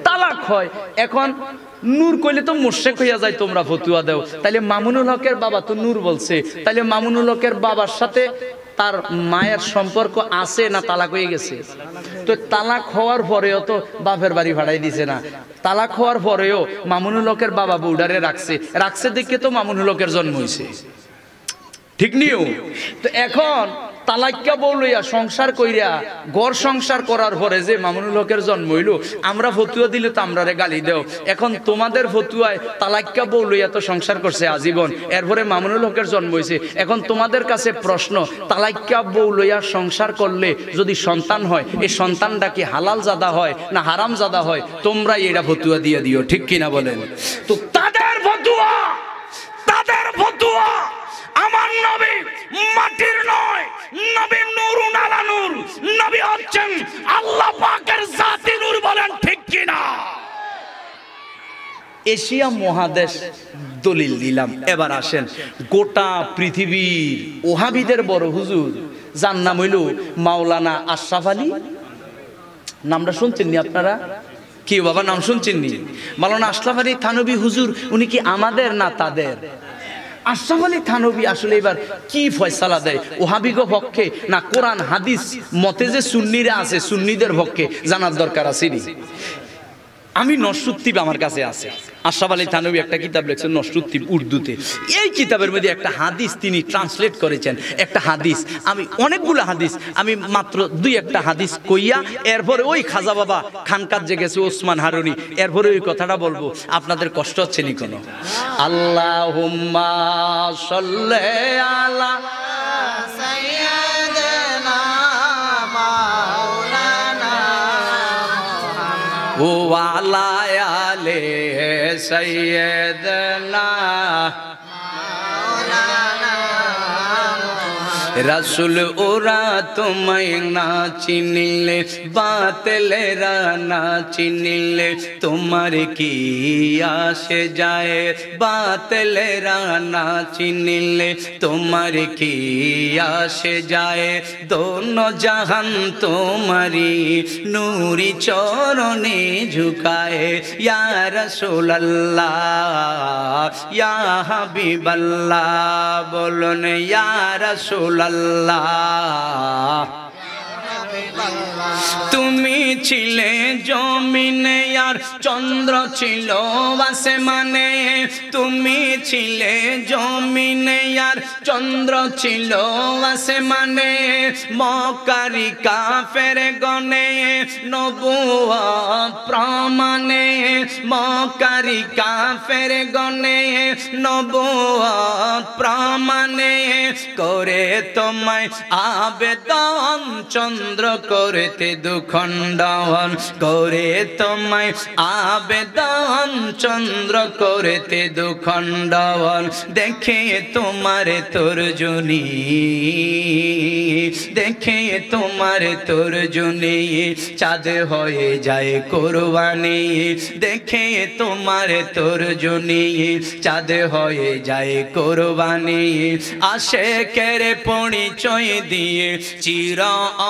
তালাক হয়। এখন নূর কইলে তো মুশরিক হইয়া যায়, তোমরা ফতুয়া দাও। তাইলে মামুনুল হকের বাবা তো নূর বলছে, তাইলে মামুনুল হকের বাবার সাথে তার মায়ের সম্পর্ক আছে না তালাক হয়ে গেছে? তো তালাক হওয়ার পরেও তো বাপের বাড়ি ভাড়াই দিছে না, তালাক হওয়ার পরেও মামুনুল হকের বাবা বউডারে রাখছে দেখে তো মামুনুল হকের জন্ম হয়েছে, ঠিক নিও? তো এখন তালাক্কা বউ লইয়া সংসার কইরা ঘর সংসার করার পরে যে মামুনুল হকের জন্ম হইল, আমরা ফতুয়া দিলে তো আমরারে গালি দেও। এখন তোমাদের ফতুয়ায় তালাক্কা বউ লইয়া তো সংসার করছে আজীবন, এরপরে মামুনুল হকের জন্ম হয়েছে। এখন তোমাদের কাছে প্রশ্ন, তালাক্কা বউ লইয়া সংসার করলে যদি সন্তান হয়, এই সন্তানটা কি হালাল জাদা হয় না হারাম জাদা হয়? তোমরাই এটা ফতুয়া দিয়ে দিও, ঠিক কিনা বলেন? তো তাদের ফতুয়া আমার নবী মাটির নয়, নবী নূরুন আলা নূর, নবী হচ্ছেন আল্লাহ পাকের জাতি নূর, বলেন ঠিক কিনা? এশিয়া মহাদেশ দলিল দিলাম। এবার আসেন গোটা পৃথিবীর ওহাবিদের বড় হুজুর, যার নাম হইল মাওলানা আশরাফ আলী। নামটা শুনছেন নি আপনারা? কি বাবা নাম শুনছেন নি? মাওলানা আশরাফ আলী থানভী হুজুর, উনি কি আমাদের না তাদের? আশরাফ আলী থানভী আসলে এবার কি ফয়সালা দেয়, ওহাবিগো পক্ষে না কোরআন হাদিস মতে যে সুন্নিরা আছে সুন্নিদের পক্ষে জানার দরকার আছে। আমি নসরুদ্দীপ আমার কাছে আছে, আশরাফ আলী থানভী একটা কিতাব লিখছেন নসরুদ্দীপ উর্দুতে। এই কিতাবের মধ্যে একটা হাদিস তিনি ট্রান্সলেট করেছেন, একটা হাদিস, আমি অনেকগুলো হাদিস, আমি মাত্র 2-1টা হাদিস কইয়া এরপরে ওই খাজা বাবা খানকার যে গেছে ওসমান হারুনি, এরপরে ওই কথাটা বলবো। আপনাদের কষ্ট হচ্ছে নি কোনো? আল্লাহুম্মা সাল্লি আলা সাইয়্যিদিনা মাওলানা ওয়া আলা আলি সাইয়্যিদিনা মাওলানা রাসূল। ওরা তোমায় না চিনিলে, বাতিলেরা না চিনিলে, তোমার কি আসে যায়? বাতিলেরা না চিনিলে, তোমার কি আসে যায়? দোনো জাহান তোমারি নূরি চরণে ঝুকায়। ইয়া রাসূলুল্লাহ ইয়া হাবিবাল্লাহ, বলুন ইয়া রাসূলুল্লাহ। তুমি ছিলে জমিনে আর চন্দ্র ছিল আসমানে, তুমি ছিলে জমিনে আর চন্দ্র ছিল আসমানে। মক্কারি কাফের গনে নবুয়ত প্রমাণে মক্কারি কাফের গনে নবুয়ত প্রমাণে করে তোমায় আবেদন চন্দ্র করতে দুখণ্ডন করে তোমায় আবেদন চন্দ্র করতে দুখণ্ডন দেখে তোমার তর্জনী দেখে তোমার তর্জনী চাঁদ হয়ে যায় কোরবানি দেখে তোমার তর্জনী চাঁদ হয়ে যায় কোরবানি আশিকের পরিচয় দিয়ে চির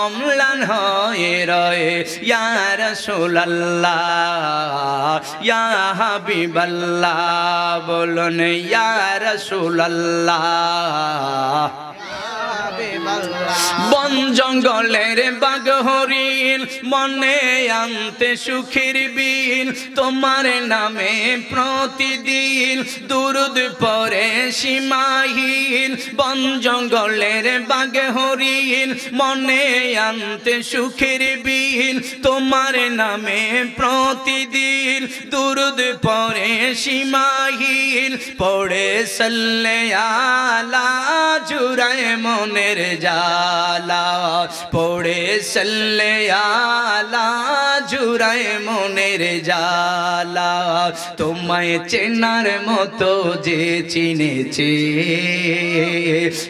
অম্লান হয়ে রয়ে ইয়া রাসূলুল্লাহ ইয়া হাবিবাল্লাহ বলুন ইয়া রাসূলুল্লাহ বন জঙ্গলের বাঘ হরিণ মনে আনতে সুখের বিন তোমার নামে প্রতিদিন দুরুদ পড়ে সীমাহীন বন জঙ্গলের বাঘ হরিণ মনে আনতে সুখের বিন তোমার নামে প্রতিদিন দুরুদ পড়ে সীমাহীন পড়ে সাল্লে আলা জুরায় মনের জালা পড়ে সাল্লে আলা জুরায় মনের জালা তোমায় চেনার মতো যে চিনেছে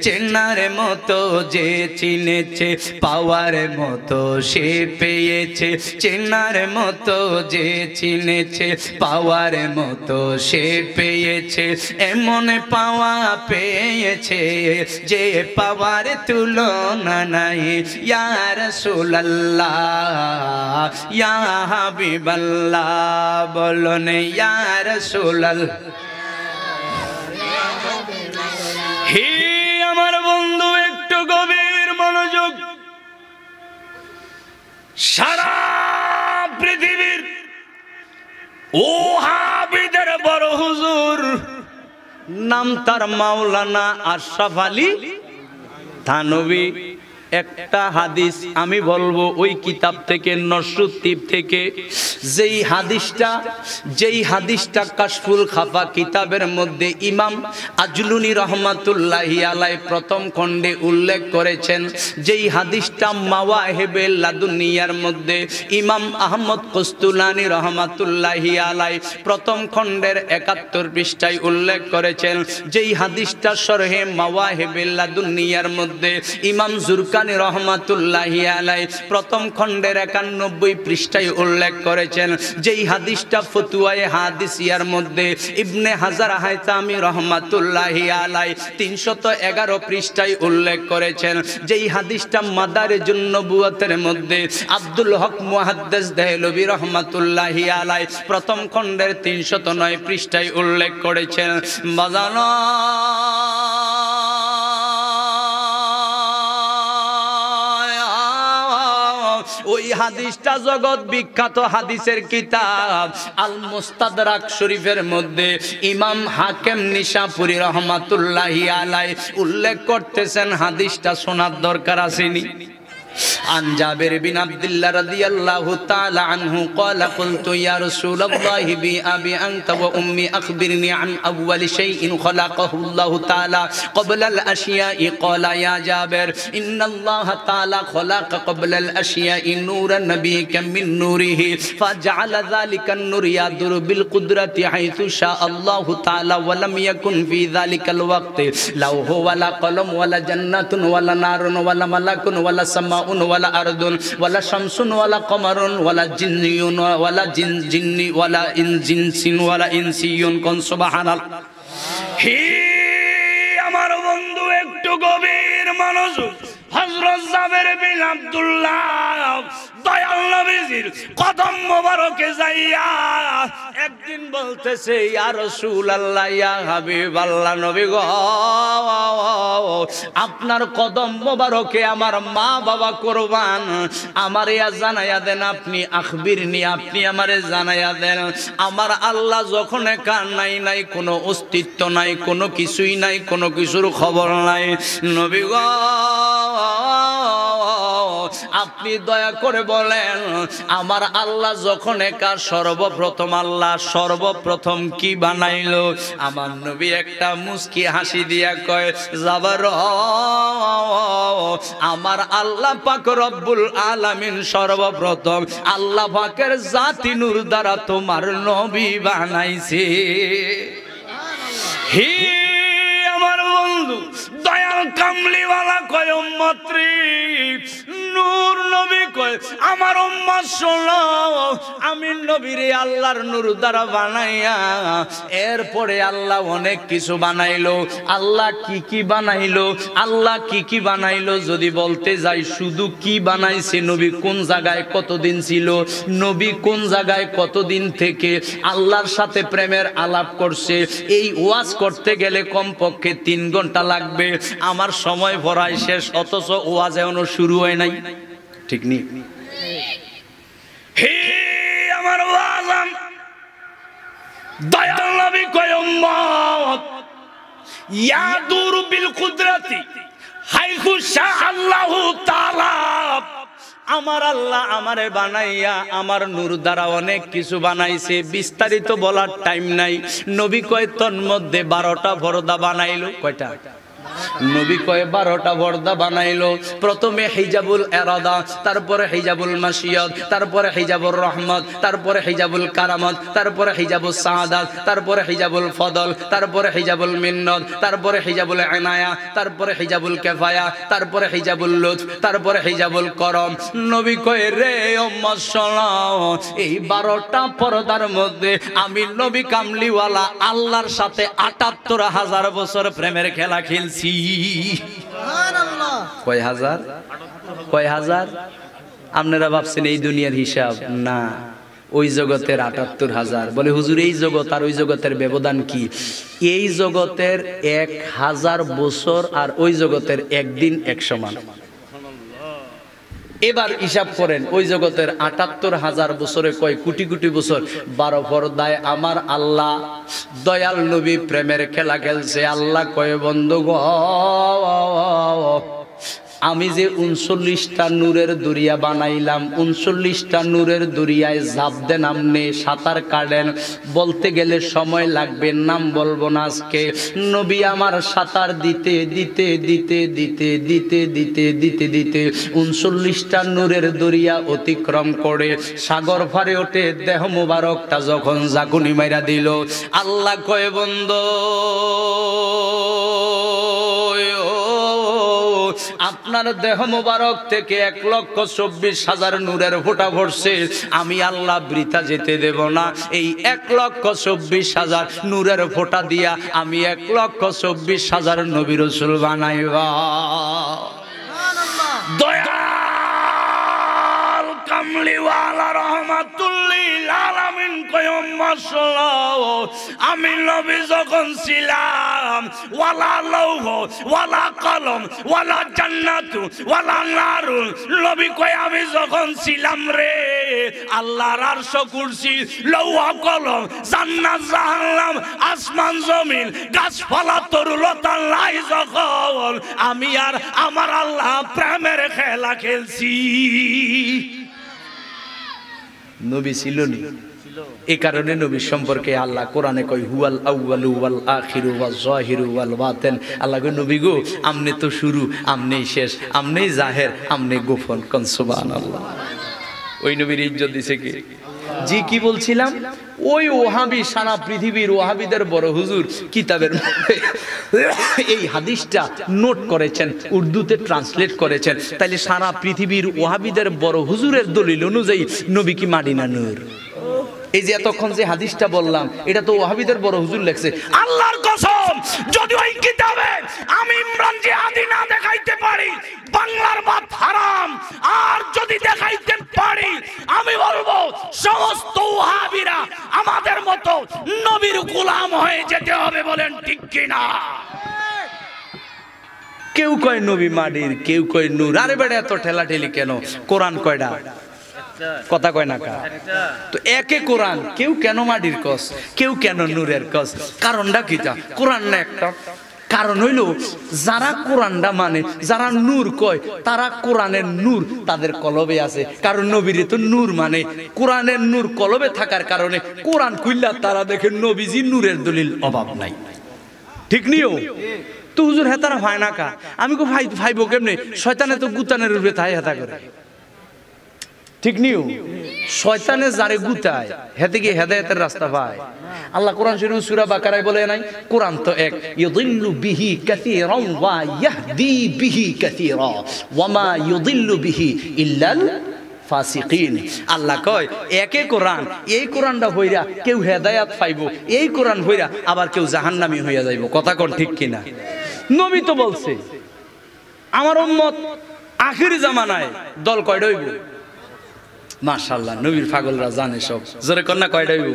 চেনার মতো যে চিনেছে পাওয়ার মতো সে পেয়েছে চেনার মতো যে চিনেছে পাওয়ার মতো সে পেয়েছে এমন পাওয়া পেয়েছে যে পাওয়ার তুলনা নাই ইয়া রাসূলুল্লাহ ইয়া হাবিবাল্লাহ বলুন ইয়া রাসূলুল্লাহ হে আমার বন্ধু একটু গভীর মনোযোগ সারা পৃথিবীর ওহাবিদের বড় হুজুর নাম তার মাওলানা আশরাফ আলী থানভী একটা হাদিস আমি বলবো ওই কিতাব থেকে নসরুদ্দীপ থেকে যেই হাদিসটা কাশফুল খাফা কিতাবের মধ্যে ইমাম আজলুনি রহমাতুল্লাহি আলাইহি প্রথম খণ্ডে উল্লেখ করেছেন যেই হাদিসটা মাওয়াহিবে লাদুনিয়ার মধ্যে ইমাম আহমদ কুস্তুলানি রহমাতুল্লাহি আলাইহি প্রথম খণ্ডের 71 পৃষ্ঠায় উল্লেখ করেছেন যেই হাদিসটা শরহে মাওয়াহিবে লাদুনিয়ার মধ্যে ইমাম জুরকানি রহমাতুল্লাহি আলাইহি প্রথম খণ্ডের 91 পৃষ্ঠায় উল্লেখ করেছেন যেই হাদিসটা ফতুয়ায়ে হাদিসিয়ার মধ্যে ইবনে হাজার হায়তামি রহমাতুল্লাহি আলাইহি 311 পৃষ্ঠায় উল্লেখ করেছেন যেই হাদিসটা মাদারিজুন নবুওয়াতের মধ্যে আব্দুল হক মুহাদ্দিস দেহলভী রহমাতুল্লাহি আলাইহি প্রথম খণ্ডের 309 পৃষ্ঠায় উল্লেখ করেছেন বাজানো ওই হাদিসটা জগৎ বিখ্যাত হাদিসের কিতাব আল মুস্তাদরাক শরীফের মধ্যে ইমাম হাকিম নিশাপুরী রহমাতুল্লাহি আলাইহি উল্লেখ করতেছেন হাদিসটা শোনার দরকার আসেনি عن جابر بن عبد الله رضي الله تعالى عنه قال قلت يا رسول الله بأبي أنت وأمي أخبرني عن أول شيء خلقه الله تعالى قبل الأشياء قال يا جابر إن الله تعالى خلق قبل الأشياء نور نبيك من نوره فجعل ذلك النور يدور بالقدرة حيث شاء الله تعالى ولم يكن في ذلك الوقت لوح ولا قلم ولا جنة ولا نار ولا ملك ولا سماء ولا أرض ولا شمس ولا قمر ولا جني ولا جني ولا إنس ولا إنسي كن سبحان الله হে আমার বন্ধু একটু গভীর মনোযোগ হযরত জাবের বিন আব্দুল্লাহ দয়াল নবীজির কদম মোবারকে যাইয়া একদিন বলতেছে ইয়া রাসূলুল্লাহ ইয়া হাবিবাল্লাহ নবী গো আপনার কদম মোবারকে আমার মা বাবা কুরবান আমারে জানায়া দেন আপনি আখবিরনি আপনি আমারে জানায়া দেন আমার আল্লাহ যখন কার নাই কোনো অস্তিত্ব নাই কোনো কিছুই নাই কোনো কিছুর খবর নাই নবী গো আপনি দয়া করে বলেন আমার আল্লাহ যখন একা সর্বপ্রথম আল্লাহ সর্বপ্রথম কি বানাইলো? আমার নবী একটা মুস্কি হাসি দিয়া কয় যাবার আমার আল্লাহ পাক রব্বুল আলামিন সর্বপ্রথম আল্লাহ পাকের জাতি নূর দ্বারা তোমার নবী বানাইছে। হে আমার বন্ধু দয়াল কামলিওয়ালা কয় উম্মত রে, নূর নবী কয় আমার উম্মত শোনো, আমি নবীরে আল্লাহর নূর দ্বারা বানাইয়া এরপরে আল্লাহ অনেক কিছু বানাইলো। আল্লাহ কি কি বানাইলো? আল্লাহ কি কি বানাইলো যদি বলতে যাই, শুধু কি বানাইছে, নবী কোন জায়গায় কতদিন ছিল, নবী কোন জায়গায় কতদিন থেকে আল্লাহর সাথে প্রেমের আলাপ করছে, এই ওয়াজ করতে গেলে কমপক্ষে 3 ঘন্টা লাগবে। আমার সময় ভরাই শেষ, অথচ ওয়াজ এখনো শুরু হয় নাই। ঠিক নি? হে আমার ওয়াজান দয়াল নবী কয় উম্মত ইয়াদুর বিল কুদরতি হাইথু শাআল্লাহু তাআলা। আমার আল্লাহ আমারে বানাইয়া আমার নূর দ্বারা অনেক কিছু বানাইছে, বিস্তারিত বলার টাইম নাই। নবী কয় তন্মধ্যে 12টা পর্দা বানাইলো। কয়টা? নবী কয় 12টা পর্দা বানাইলো। প্রথমে হিজাবুল ইরাদা, তারপরে হিজাবুল মাশিয়াত, তারপরে হিজাবুল রহমত, তারপরে হিজাবুল কারামত, তারপরে হিজাবুল সাআদাত, তারপরে হিজাবুল ফদল, তারপরে হিজাবুল মিন্নত, তারপরে হিজাবুল ইনায়া, তারপরে হিজাবুল কিফায়া, তারপরে হিজাবুল লুৎফ, তারপরে হিজাবুল করম। নবী কয় রে উম্মত শোনো, এই 12টা পর্দার মধ্যে আমি নবী কামলিওয়ালা আল্লাহর সাথে ৭৮,০০০ বছর প্রেমের খেলা খেলছি। কয় হাজার? কয় হাজার? আপনারা ভাবছেন এই দুনিয়ার হিসাব না, ওই জগতের ৭৮,০০০। বলে হুজুর এই জগৎ আর ওই জগতের ব্যবধান কি? এই জগতের ১,০০০ বছর আর ওই জগতের একদিন এক সমান। এবার হিসাব করেন ওই জগতের ৭৮,০০০ বছরে কয় কোটি কোটি বছর। 12 পর্দায় আমার আল্লাহ দয়াল নবী প্রেমের খেলা খেলছে। আল্লাহ কয় বন্ধুগণ আমি যে 39টা নূরের দরিয়া বানাইলাম, 39টা নূরের দরিয়ায় ঝাঁপ দেন, আপনি সাঁতার কাটেন, বলতে গেলে সময় লাগবে, নাম বলবো না আজকে। নবী আমার সাঁতার দিতে দিতে দিতে দিতে দিতে দিতে দিতে দিতে 39টা নূরের দরিয়া অতিক্রম করে সাগর পারে ওঠে। দেহ মুবারকটা যখন জাকুনি মাইরা দিল, আল্লাহ কয় বন্ধু আপনার দেহ মোবারক থেকে ১,২৪,০০০ নূরের ফোঁটা পড়ছে, আমি আল্লাহ বৃথা যেতে দেব না। এই ১,২৪,০০০ নূরের ফোঁটা দিয়া আমি ১,২৪,০০০ নবী রাসূল বানাইবা। দয়াল কামলিওয়ালা রহমাতুল্লিল আলামিন কয় উম্মত শোনো, আমি নবী যখন ছিলাম ওয়ালা লৌহ ওয়ালা কলম ওয়ালা জান্নাতু ওয়ালা নারুন। নবী কয় আমি যখন ছিলাম রে আল্লাহর আরশ কুরসি লৌহ কলম জান্নাত জাহান্নাম আসমান জমিন গাছপালা তরুলতা লাই যখন আমি আর আমার আল্লাহ প্রেমের খেলা খেলছি। নবী ছিল নি? এই কারণে নবী সম্পর্কে আল্লাহ কোরআনে কয় হুয়াল আউয়ালু ওয়াল আখিরু ওয়াজ জাহিরু ওয়াল বাতিন। আল্লাহ কয় নবী গো আমনে তো শুরু, আমনেই শেষ, আমনেই জাহের, আমনে গোপন। কোন সুবহানাল্লাহ। ওই নবীর ইজ্জত দিছে কে? জি কি বলছিলাম, ওই ওহাবি সারা পৃথিবীর ওহাবিদের বড় হুজুর কিতাবের এই হাদিসটা নোট করেছেন, উর্দুতে ট্রান্সলেট করেছেন। তাইলে সারা পৃথিবীর ওহাবিদের বড় হুজুরের দলিল অনুযায়ী নবী কি মাটি না নূর? এই যে এতক্ষণ যে হাদিসটা বললাম এটা তো ওয়াহাবিদের বড় হুজুর লেখছে। আল্লাহর কসম যদি ওই কিতাবে আমি ইমরান জিহাদি না দেখাইতে পারি বাংলার ভাত হারাম, আর যদি দেখাইতে পারি আমি বলবো সমস্ত ওয়াহাবিরা আমাদের মতো নবীর গোলাম হয়ে যেতে হবে। বলেন ঠিক কিনা? কেউ কয় নবী মাটির, কেউ কয় নূর। আরে বেটা এত ঠেলাঠেলি কেন? কোরআন কয়টা? কথা কয় না কা? তো একে কোরআন, কেউ কেন মাটির কস, কেউ কেন নূরের কস? কারণটা কি? কোরআন না একটা, কারণ হইল যারা কোরআনটা মানে, যারা নূর কয়, তারা কোরআনের নূর তাদের কলবে আছে। কারণ নবীরে তো নূর মানে, কোরআনের নূর কলবে থাকার কারণে কোরআন খুললা তারা দেখে নবীজি নূরের দলিল অভাব নাই। ঠিক নিও তো হুজুর হেতারা হয় না কা, আমি কো ভাইবো কেমনে, শয়তানে তো গুতানের রূপে তাই হেতা করে। ঠিক নিও শয়তানে যারে গুতায় হেতে গিয়ে হেদায়েতের রাস্তা পায়। আল্লাহ কোরআন শরীফ সূরা বাকারায় বলে নাই, কোরআন তো এক, ইউদিল্লু বিহি কাসীরান ওয়া ইয়াহদি বিহি কাসীরা ওয়া মা ইউদিল্লু বিহি ইল্লাল ফাসিকিন। আল্লাহ কয় একে কোরআন, এই কোরআনটা হইরা কেউ হেদায়েত পাইবো, এই কোরআন হইরা আবার কেউ জাহান্নামী হইয়া যাইবো। কথা কোন ঠিক কিনা? নবী তো বলছে আমার উম্মত আখির জামানায় দল কয়টা হইব? মাশাআল্লাহ নবীর পাগলরা জানে সব। জোরে কন্যা কয়টা হইব?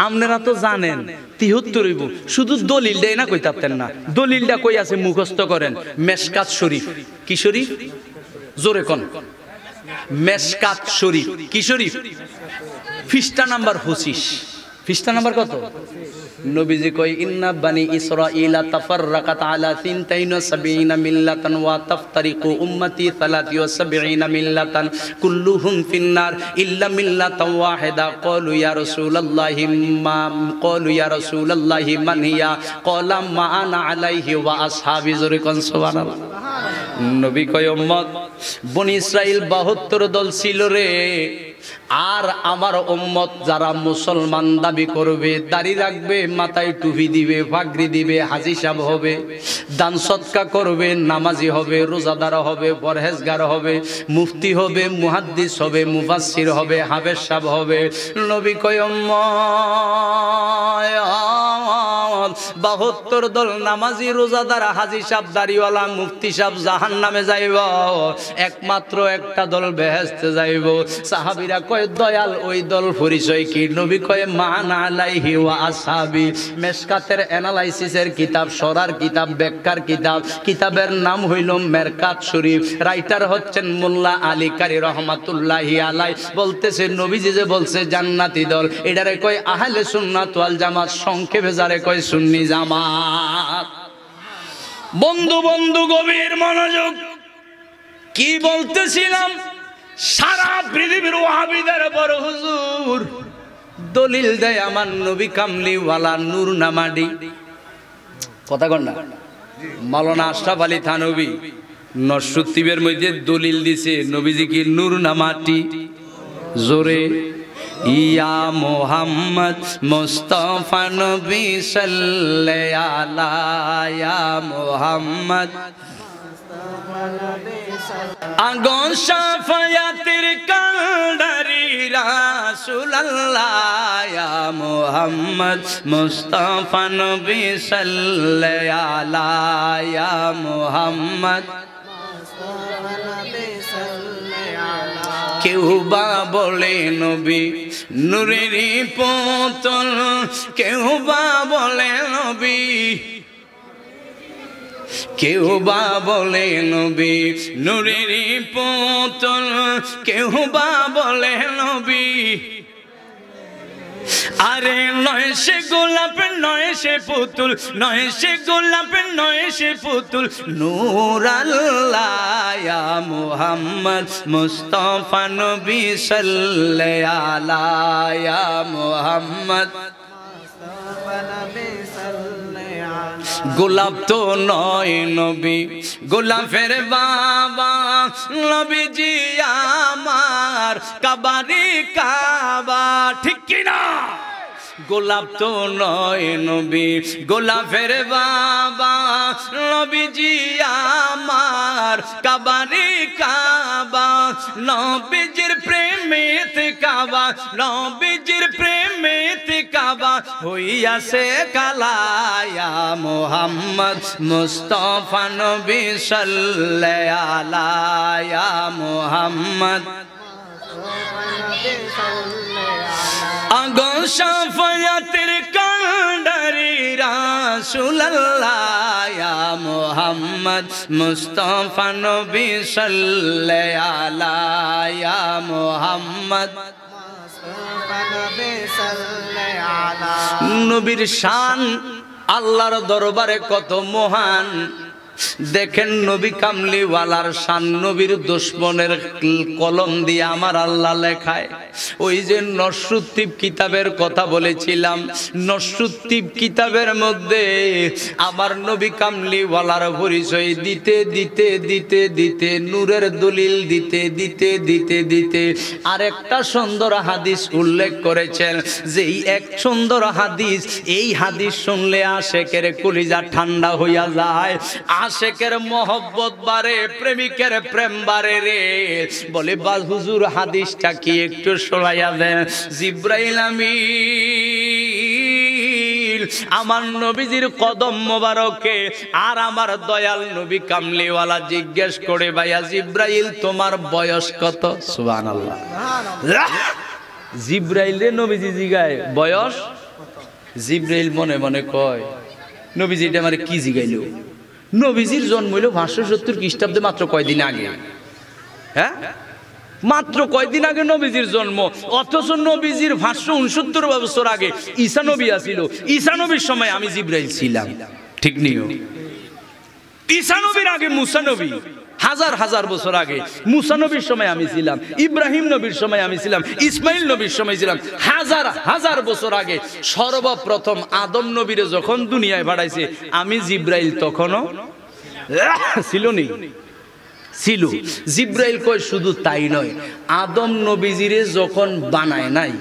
আপনারা তো জানেন 73 হইব। শুধু দলিলটাই না কইতাতেন না, দলিলটা কই আছে মুখস্থ করেন। মেশকাত শরীফ। কি শরীফ? জোরে কোন। মেশকাত শরীফ। কি শরীফ? পৃষ্ঠা নাম্বার 25। পৃষ্ঠা নাম্বার কত? নবীজি কই ইন্না বানি ইসরাঈলা তাফাররাকাত আলা 72 মিল্লাতান ওয়া তাফতারিকু উম্মতি 73 মিল্লাতান কুল্লুহুম ফিন্নার ইল্লা মিল্লাতান ওয়াহিদা। ক্বালু ইয়া রাসূলুল্লাহি মান হিয়া? ক্বালা মা আনা আলাইহি ওয়া আসহাবি। জোরে কোন সুবহানাল্লাহ। নবী কয় উম্মত বনি ইসরাইল 72 দল ছিল রে। আর আমার উম্মত যারা মুসলমান দাবি করবে, দাড়ি রাখবে, মাথায় টুপি দিবে, পাগড়ি দিবে, হাজী সাহেব হবে, দান সদকা করবে, নামাজি হবে, রোজাদার হবে, পরহেজগার হবে, মুফতি হবে, মুহাদ্দিস হবে, মুফাসসির হবে, হাফেজ সাহেব হবে। নবী কয় উম্মত 72 দল নামাজি, রোজাদার, হাজী সাহেব, দাড়িওয়ালা, মুফতি সাহেব জাহান্নামে যাইব, একমাত্র একটা দল বেহেশতে যাইব। সাহাবীরা কয় দয়াল ওই দল পরিচয় কি? নবী কয় মান আলাইহি ওয়া আসহাবি। মেশকাতের অ্যানালাইসিসের কিতাব, সরার কিতাব, ব্যাখ্যার কিতাব, কিতাবের নাম হইল মেরকাত শরীফ। রাইটার হচ্ছেন মোল্লা আলী কারি রহমাতুল্লাহি আলাই। বলতেছে নবীজি যে বলছে জান্নাতি দল, এটারে কয় আহলে সুন্নাত ওয়াল জামাত, সংক্ষেপে যারে কয় সুন্নি জামাত। বন্ধু বন্ধু গভীর মনোযোগ। কি বলতেছিলাম? সারা পৃথিবীর ওয়াহাবিদের বড় হুজুর দলিল দেয় আমার নবী কামলিওয়ালা নূর নামাডি। কথা কন না? মাওলানা আশরাফ আলী থানভী নরসুত্তিবের মধ্যে দলিল দিছে নবীজি কি নূর নামাটি। জোরে ইয়া মুহাম্মদ মুস্তাফা নবী সাল্লাল্লাহু আলাইহি ইয়া মুহাম্মদ আগন শাফায়াতের কান্ডারি রাসূলুল্লাহ ইয়া মুহাম্মদ মুস্তাফা নবী সাল্লাল্লাহু আলাইহি ইয়া মুহাম্মদ। কেউ বা বলে নবী নূরের পুতুল, কেউ বা বলে নবী, কেউ বা বলে নবী নূরের পুতুল, কেউ বা বলে নবী। আরে নয় সে গোলাপ, নয় সে পুতুল, নয় সে গোলাপ, নয় সে পুতুল, নূর আল্লাহ ইয়া মুহাম্মদ মুস্তাফা নবী সাল্লাল্লাহু আলাইহি ইয়া মুহাম্মদ। গোলাপ তো নয় নবী, গোলাপের বাবা নবীজি আমার, কাবারি কাবা। ঠিক কিনা? গোলাপ তো নয় নবী, গোলাপের বাবা নবীজি আমার, কাবারি কাবা। নবীজির প্রেমেতে কাবা, নবীজির প্রেমেতে কাবা হইয়াছে কালা। ইয়া মুহাম্মদ মুস্তাফা নবী সাল্লাল্লাহু আলাইহি ইয়া মুহাম্মদ। আগো শাফায়াতের কান্ডারি রাসূলুল্লাহ ইয়া মুহাম্মদ মুস্তাফা নবী সাল্লাল্লাহু আলাইহি ইয়া মুহাম্মদ। নবীর শান আল্লাহর দরবারে কত মহান। দেখেন নবী কামলিওয়ালার শান, নবীর দুশমনের কলম দিয়ে আমার আল্লাহ লেখায়। ওই যে নসরুদ্দীপ কিতাবের কথা বলেছিলাম, নসরুদ্দীপ কিতাবের মধ্যে আমার নবী কামলিওয়ালার পরিচয় দিতে দিতে দিতে দিতে, নূরের দলিল দিতে দিতে দিতে দিতে আরেকটা সুন্দর হাদিস উল্লেখ করেছেন, যে এই এক সুন্দর হাদিস, এই হাদিস শুনলে আশেকের কলিজা ঠান্ডা হইয়া যায়, আশেকের মহব্বত বাড়ে, প্রেমিকের প্রেম বাড়ে রে। বলে বাস হুজুর হাদিসটা কি একটু শোনাইয়া দেন। জিব্রাইল আমিন আমার নবীজির কদম মোবারকে আর আমার দয়াল নবী কামলিওয়ালা জিজ্ঞেস করে, ভাইয়া জিব্রাইল তোমার বয়স কত? সুবহানাল্লাহ। জিব্রাইল রে নবীজি জিগায় বয়স। জিব্রাইল মনে মনে কয়, নবীজি এটা আমার কি জিগাইল? নবীজির জন্ম হইল 570 খ্রিস্টাব্দে, মাত্র কয়দিন আগে। হ্যাঁ, মাত্র কয়দিন আগে নবীজির জন্ম, অথচ নবীজির 569 বছর আগে ঈসা নবী আসিল। ঈসা নবীর সময় আমি জিব্রাইল ছিলাম, ঠিক নিও। ঈসা নবীর আগে মুসা নবী, হাজার হাজার বছর আগে মুসা নবীর সময় আমি ছিলাম, ইব্রাহিম নবীর সময় আমি ছিলাম, ইসমাইল নবীর সময় ছিলাম। হাজার হাজার বছর আগে সর্বপ্রথম আদম নবীরে যখন দুনিয়ায় পাঠাইছে, আমি জিব্রাইল তখনও ছিল নি, ছিল। জিব্রাইল কয় শুধু তাই নয়, আদম নবীজিরে যখন বানায় নাই,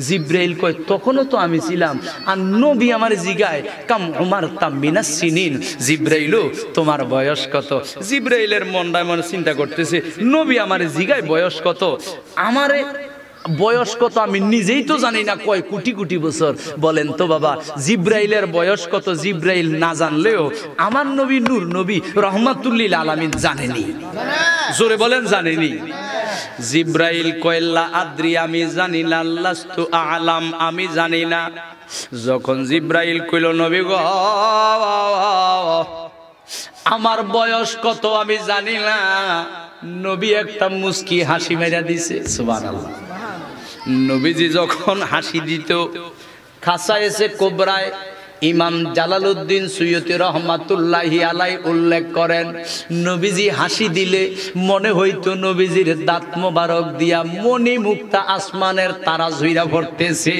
জিব্রাইল কয় তখনও তো আমি ছিলাম। আর নবী আমার জিগায় কাম উমার তামিনা সিনিন, জিব্রাইলও তোমার বয়স কত? জিব্রাইলের মনটা মনে চিন্তা করতেছে, নবী আমার জিগায় বয়স কত, আমারে বয়স কত আমি নিজেই তো জানি না, কয় কোটি কোটি বছর। বলেন তো বাবা, জিব্রাইলের বয়স কত জিব্রাইল না জানলেও আমার নবী নূর নবী রহমাতুল্লিল আলামিন জানেনি। জোরে বলেন জানেনি। জিব্রাইল কয়লা আদ্রি আমি জানি না, লাস্তু আলাম আমি জানি না। যখন জিব্রাইল কইল নবী গো আমার বয়স কত আমি জানি না, নবী একটা মুস্কি হাসি মেরা দিছে। সুবহানাল্লাহ। নবীজি যখন হাসি দিত, খাসায়েসে কোবরায় ইমাম জালালউদ্দিন সুয়ুতি রহমাতুল্লাহি আলাই উল্লেখ করেন, নবীজি হাসি দিলে মনে হইতো নবীজির দাঁত মোবারক দিয়া মণি মুক্তা আসমানের তারা ঝইরা পড়তেছে।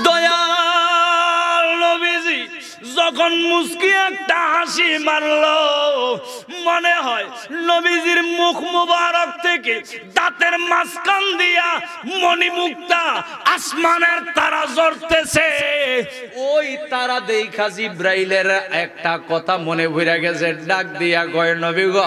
দয়াল নবীজি যখন মুস্কি একটা হাসি মারলো, মনে হয় নবীজির মুখ মুবারক থেকে দাঁতের মাঝখান দিয়া মণিমুক্তা আসমানের তারা জ্বলতেছে। ওই তারা দেখা জিব্রাইলের একটা কথা মনে পড়ে গেছে, ডাক দিয়া কয় নবী গো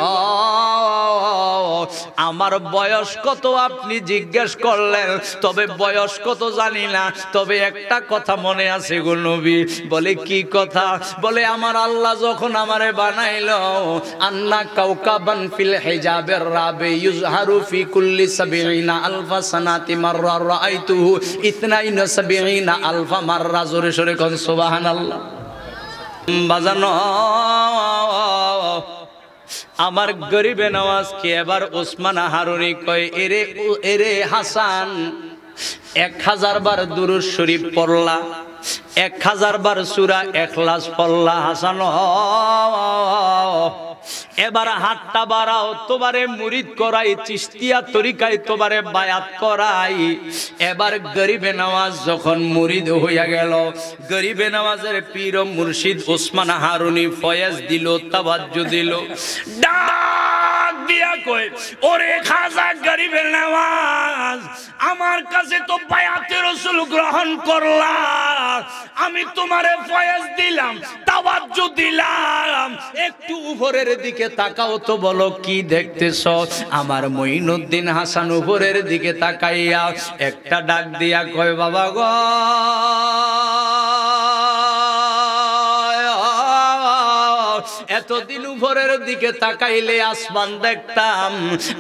আমার বয়স কত আপনি জিজ্ঞেস করলেন, তবে বয়স কত জানি না, তবে একটা কথা মনে আছে গো নবী। বলে কি কথা? বলে আমার আল্লাহ যখন আমারে বানাইলো, আন্না কাওকাবান ফিল হিজাবের রাবে ইউজহারু ফি কুল্লি ৭০ আলফা সানাতি মাররা রাআইতুহু ৭২ আলফা মাররা। জোরে সরে কোন সুবহানাল্লাহ। বাজানো আমার গরিবে নওয়াজ কে এবার ওসমান হারুনি কয়, এরে এরে হাসান ১০০০ বার দুরূদ শরীফ পড়লা, ১০০০ বার সূরা ইখলাস পড়লা। হাসান এবার হাতটা বাড়াও, তোমারে মুরিদ করাই, চিশতিয়া তরিকায় তোমারে বায়াত করাই। এবার গরিবে নওয়াজ যখন মুরিদ হইয়া গেল, গরিবে নওয়াজের পীর ও মুর্শিদ ওসমান হারুনি ফয়েজ দিল, তাওয়াজ্জু দিল, ডাক দিয়া কই ওরে খাজা গরিবে নওয়াজ, আমার কাছে তো বায়াতে রাসূল গ্রহণ করলা, আমি তোমারে ফয়েজ দিলাম, তাওয়াজ্জু দিলাম, একটু উপরের দিকে তাকাও তো, বলো কি দেখতেছ? আমার মঈনুদ্দিন হাসান উপরের দিকে তাকাইয়া একটা ডাক দিয়া কয়, বাবা গো এতদিন উপরের দিকে তাকাইলে আসমান দেখতাম,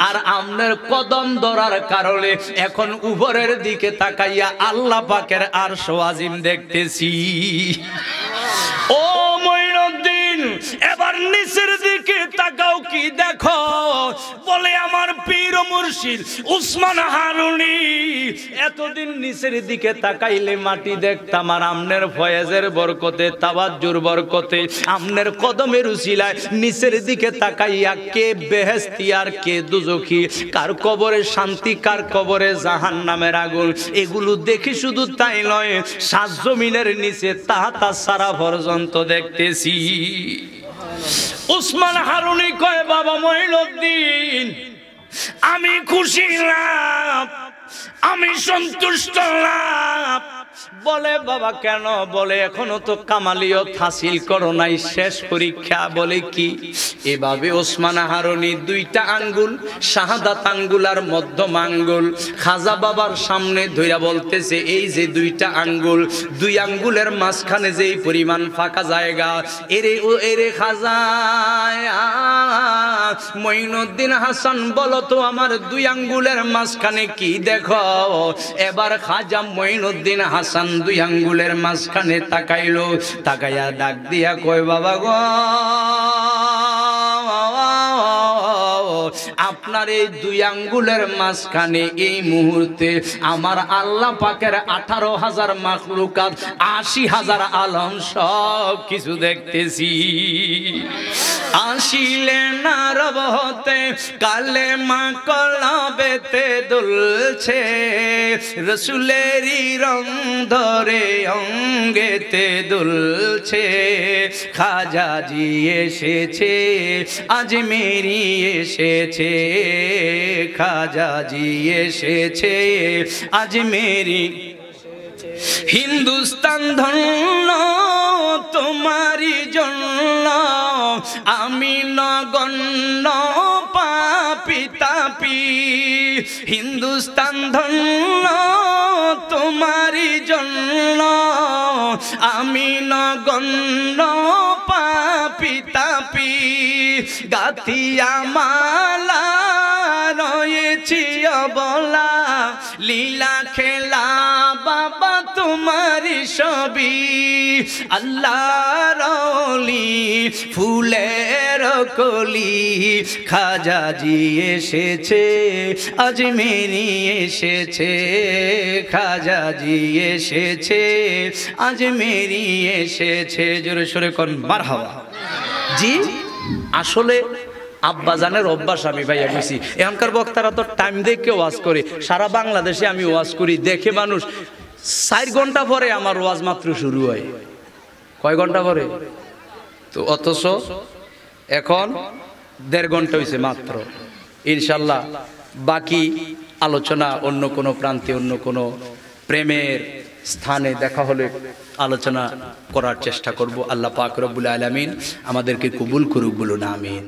আর আমনের কদম ধরার কারণে এখন উপরের দিকে তাকাইয়া আল্লাহ পাকের আরশ আজিম দেখতেছি। ও মঈনুদ্দিন এবার নিচের দিকে তাকাও, কি দেখো? বলে আমার পীর ও মুর্শিদ উসমান হারুনি। এতদিন নিচের দিকে তাকাইলে মাটি দেখতাম, আর আমনের ফয়েজের বরকতে, তাওয়াজ্জুর বরকতে, আমনের কদমের উসিলায় নিচের দিকে তাকাইয়া কে বেহেশতি আর কে দুজখী, কার কবরে শান্তি, কার কবরে জাহান্নামের আগুন, এগুলো দেখি। শুধু তাই নয়, সাত জমিনের নিচে তাহাতা সারা পর্যন্ত দেখতেছি। উসমান হারুনি কয়, বাবা মঈনুদ্দিন, আমি খুশি লাভ, আমি সন্তুষ্ট লাভ। বলে বাবা কেন? বলে এখনো তো কামালিয়ত হাসিল করো নাই, শেষ পরীক্ষা। বলে কি? এভাবে ওসমান হারুনি দুইটা আঙ্গুল, শাহাদাত আঙ্গুল আর মধ্যম আঙ্গুল খাজা বাবার সামনে ধইরা বলতেছে, এই যে দুইটা আঙ্গুল, দুই আঙ্গুলের মাঝখানে যেই পরিমাণ ফাঁকা জায়গা, এরে ও এরে খাজা মঈনুদ্দিন হাসান, বলো তো আমার দুই আঙ্গুলের মাঝখানে কি দেখো? এবার খাজা মঈনুদ্দিন হাসান দুই আঙ্গুলের মাঝখানে তাকাইলো, তাকাইয়া ডাক দিয়া কয়, বাবা গো, আপনার এই দুই আঙ্গুলের মাঝখানে এই মুহূর্তে আমার আল্লাহ পাকের 18,000 মাখলুকাত, 80,000 আলম সব কিছু দেখতেছি। আসিলেন আরব হতে কালেমা কলবেতে দুলছে, রসুলেরই রং ধরে অঙ্গেতে দুলছে। খাজাজি এসেছে, আজমেরি এসেছে, খাজাজি এসেছে, আজমেরি। হিন্দুস্তান ধন্য তোমারই জন্য, আমি নগণ্য পাপী তাপী। হিন্দুস্তান ধন্য তোমারই জন্য, আমি নগণ্য পাপী তাপী। গাথিয়া মালা রয়েছি অবলা, লীলা খেলা বাবা তোমারি সবই। আল্লাহর ওলি ফুলের কলি, খাজাজি এসেছে, আজমেরি এসেছে, খাজাজি এসেছে, আজমেরি এসেছে। জোরে সোরে কোন মারহাবা। জি আসলে আব্বাজানের অভ্যাস আমি ভাইয়া বুঝি। এখনকার বক্তারা তো টাইম দেখে ওয়াজ করে, সারা বাংলাদেশে আমি ওয়াজ করি, দেখে মানুষ 4 ঘন্টা পরে আমার ওয়াজ মাত্র শুরু হয়। কয় ঘন্টা পরে? তো অথচ এখন 1.5 ঘন্টা হয়েছে মাত্র। ইনশাল্লাহ বাকি আলোচনা অন্য কোনো প্রান্তে, অন্য কোনো প্রেমের স্থানে দেখা হলে আলোচনা করার চেষ্টা করব। আল্লাহ পাক রব্বুল আলামিন আমাদেরকে কবুল করুক, বলুন আমিন।